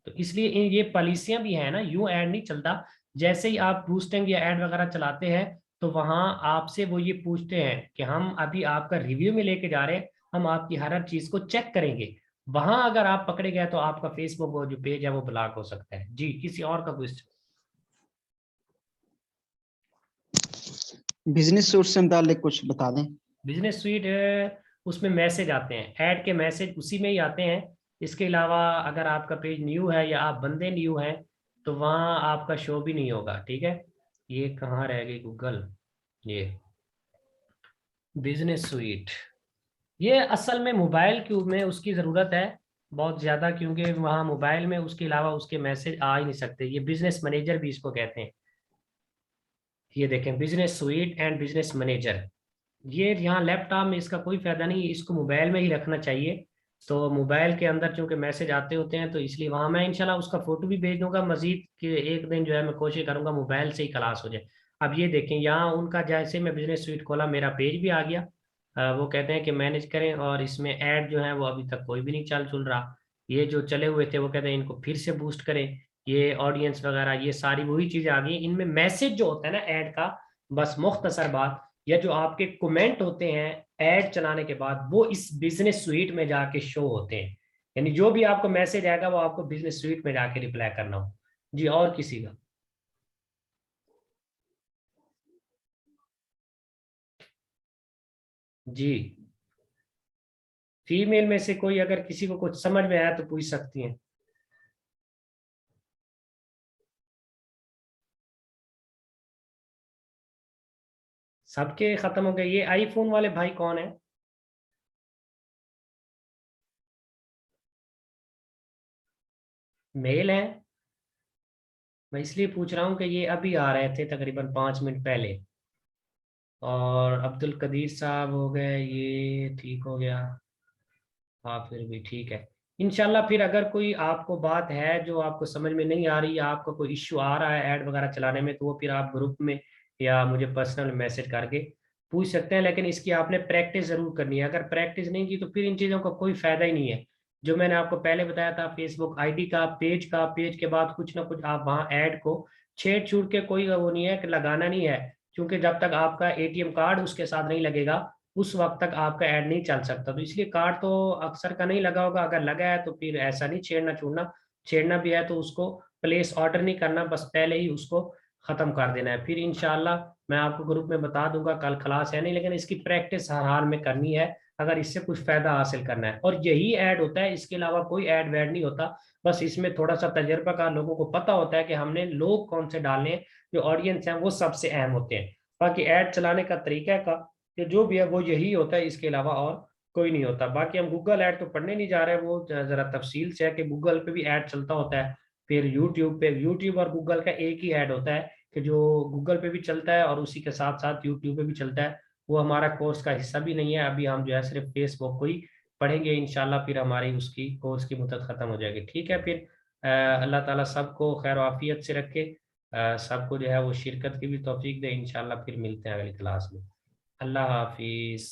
तो इसलिए ये पॉलिसियां भी हैं ना, यूं ऐड नहीं चलता। जैसे ही आप बूस्टिंग या ऐड वगैरह चलाते हैं तो वहां आपसे वो ये पूछते हैं कि हम अभी आपका रिव्यू में लेके जा रहे हैं, हम आपकी हर चीज को चेक करेंगे। वहां अगर आप पकड़े गए तो आपका फेसबुक वो जो पेज है वो ब्लॉक हो सकता है। जी, किसी और का क्वेश्चन? बिजनेस सूट से मुतालिक कुछ बता दें। बिजनेस स्वीट उसमें मैसेज आते हैं, ऐड के मैसेज उसी में ही आते हैं। इसके अलावा अगर आपका पेज न्यू है या आप बंदे न्यू हैं तो वहाँ आपका शो भी नहीं होगा, ठीक है। ये कहाँ रह गई गूगल, ये बिजनेस स्वीट, ये असल में मोबाइल क्यूब में उसकी ज़रूरत है बहुत ज़्यादा, क्योंकि वहाँ मोबाइल में उसके अलावा उसके मैसेज आ ही नहीं सकते। ये बिजनेस मैनेजर भी इसको कहते हैं। ये देखें, business sweet and business manager, ये यहाँ लैपटॉप में इसका कोई फायदा नहीं है, इसको मोबाइल में ही रखना चाहिए। तो मोबाइल के अंदर चूंकि मैसेज आते होते हैं तो इसलिए वहाँ मैं इंशाल्लाह उसका फोटो भी भेज दूंगा मजीद, कि एक दिन जो है मैं कोशिश करूंगा मोबाइल से ही क्लास हो जाए। अब ये देखें यहाँ उनका, जैसे मैं बिजनेस स्वीट खोला मेरा पेज भी आ गया। वो कहते हैं कि मैनेज करें, और इसमें ऐड जो है वो अभी तक कोई भी नहीं चल रहा। ये जो चले हुए थे वो कहते हैं इनको फिर से बूस्ट करें, ये ऑडियंस वगैरह, ये सारी वही चीजें आ गई। इनमें मैसेज जो होता है ना ऐड का, बस मुख्तसर बात, या जो आपके कमेंट होते हैं ऐड चलाने के बाद, वो इस बिजनेस स्वीट में जाके शो होते हैं। यानी जो भी आपको मैसेज आएगा वो आपको बिजनेस स्वीट में जाके रिप्लाई करना हो। जी, और किसी का? जी, फीमेल में से कोई अगर किसी को कुछ समझ में आया तो पूछ सकती हैं। सबके खत्म हो गए। ये आईफोन वाले भाई कौन है? मेल है? मैं इसलिए पूछ रहा हूँ कि ये अभी आ रहे थे तकरीबन 5 मिनट पहले। और अब्दुल कदीर साहब हो गए, ये ठीक हो गया। हाँ, फिर भी ठीक है। इंशाल्लाह फिर अगर कोई आपको बात है जो आपको समझ में नहीं आ रही, या आपको कोई इश्यू आ रहा है ऐड वगैरह चलाने में, तो वो फिर आप ग्रुप में या मुझे पर्सनल मैसेज करके पूछ सकते हैं। लेकिन इसकी आपने प्रैक्टिस जरूर करनी है। अगर प्रैक्टिस नहीं की तो फिर इन चीज़ों का कोई फायदा ही नहीं है। जो मैंने आपको पहले बताया था, फेसबुक आईडी का, पेज के बाद कुछ ना कुछ आप वहाँ ऐड को छेड़ छूड़ के, कोई वो नहीं है कि लगाना नहीं है, क्योंकि जब तक आपका एटीएम कार्ड उसके साथ नहीं लगेगा उस वक्त तक आपका ऐड नहीं चल सकता। तो इसलिए कार्ड तो अक्सर का नहीं लगा होगा, अगर लगा है तो फिर ऐसा नहीं छेड़ना छूड़ना। छेड़ना भी है तो उसको प्लेस ऑर्डर नहीं करना, बस पहले ही उसको खत्म कर देना है। फिर इंशाल्लाह मैं आपको ग्रुप में बता दूंगा, कल क्लास है नहीं, लेकिन इसकी प्रैक्टिस हर हाल में करनी है अगर इससे कुछ फायदा हासिल करना है। और यही ऐड होता है, इसके अलावा कोई ऐड वैड नहीं होता। बस इसमें थोड़ा सा तजर्बा का, लोगों को पता होता है कि हमने लोग कौन से डालने हैं, जो ऑडियंस है वो सबसे अहम होते हैं। बाकी ऐड चलाने का तरीका का कि जो भी है वो यही होता है, इसके अलावा और कोई नहीं होता। बाकी हम गूगल ऐड तो पढ़ने नहीं जा रहे, वो जरा तफसील से है कि गूगल पे भी ऐड चलता होता है। फिर यूट्यूब पे, यूट्यूब और गूगल का एक ही ऐड होता है कि जो गूगल पे भी चलता है और उसी के साथ साथ यूट्यूब पे भी चलता है। वो हमारा कोर्स का हिस्सा भी नहीं है। अभी हम जो है सिर्फ फेसबुक को ही पढ़ेंगे इंशाल्लाह, फिर हमारी उसकी कोर्स की मुद्दत खत्म हो जाएगी। ठीक है, फिर अल्लाह ताला सबको खैर आफियत से रखे, सबको जो है वो शिरकत की भी तौफीक दे। इंशाल्लाह फिर मिलते हैं अगली क्लास में। अल्लाह हाफिज।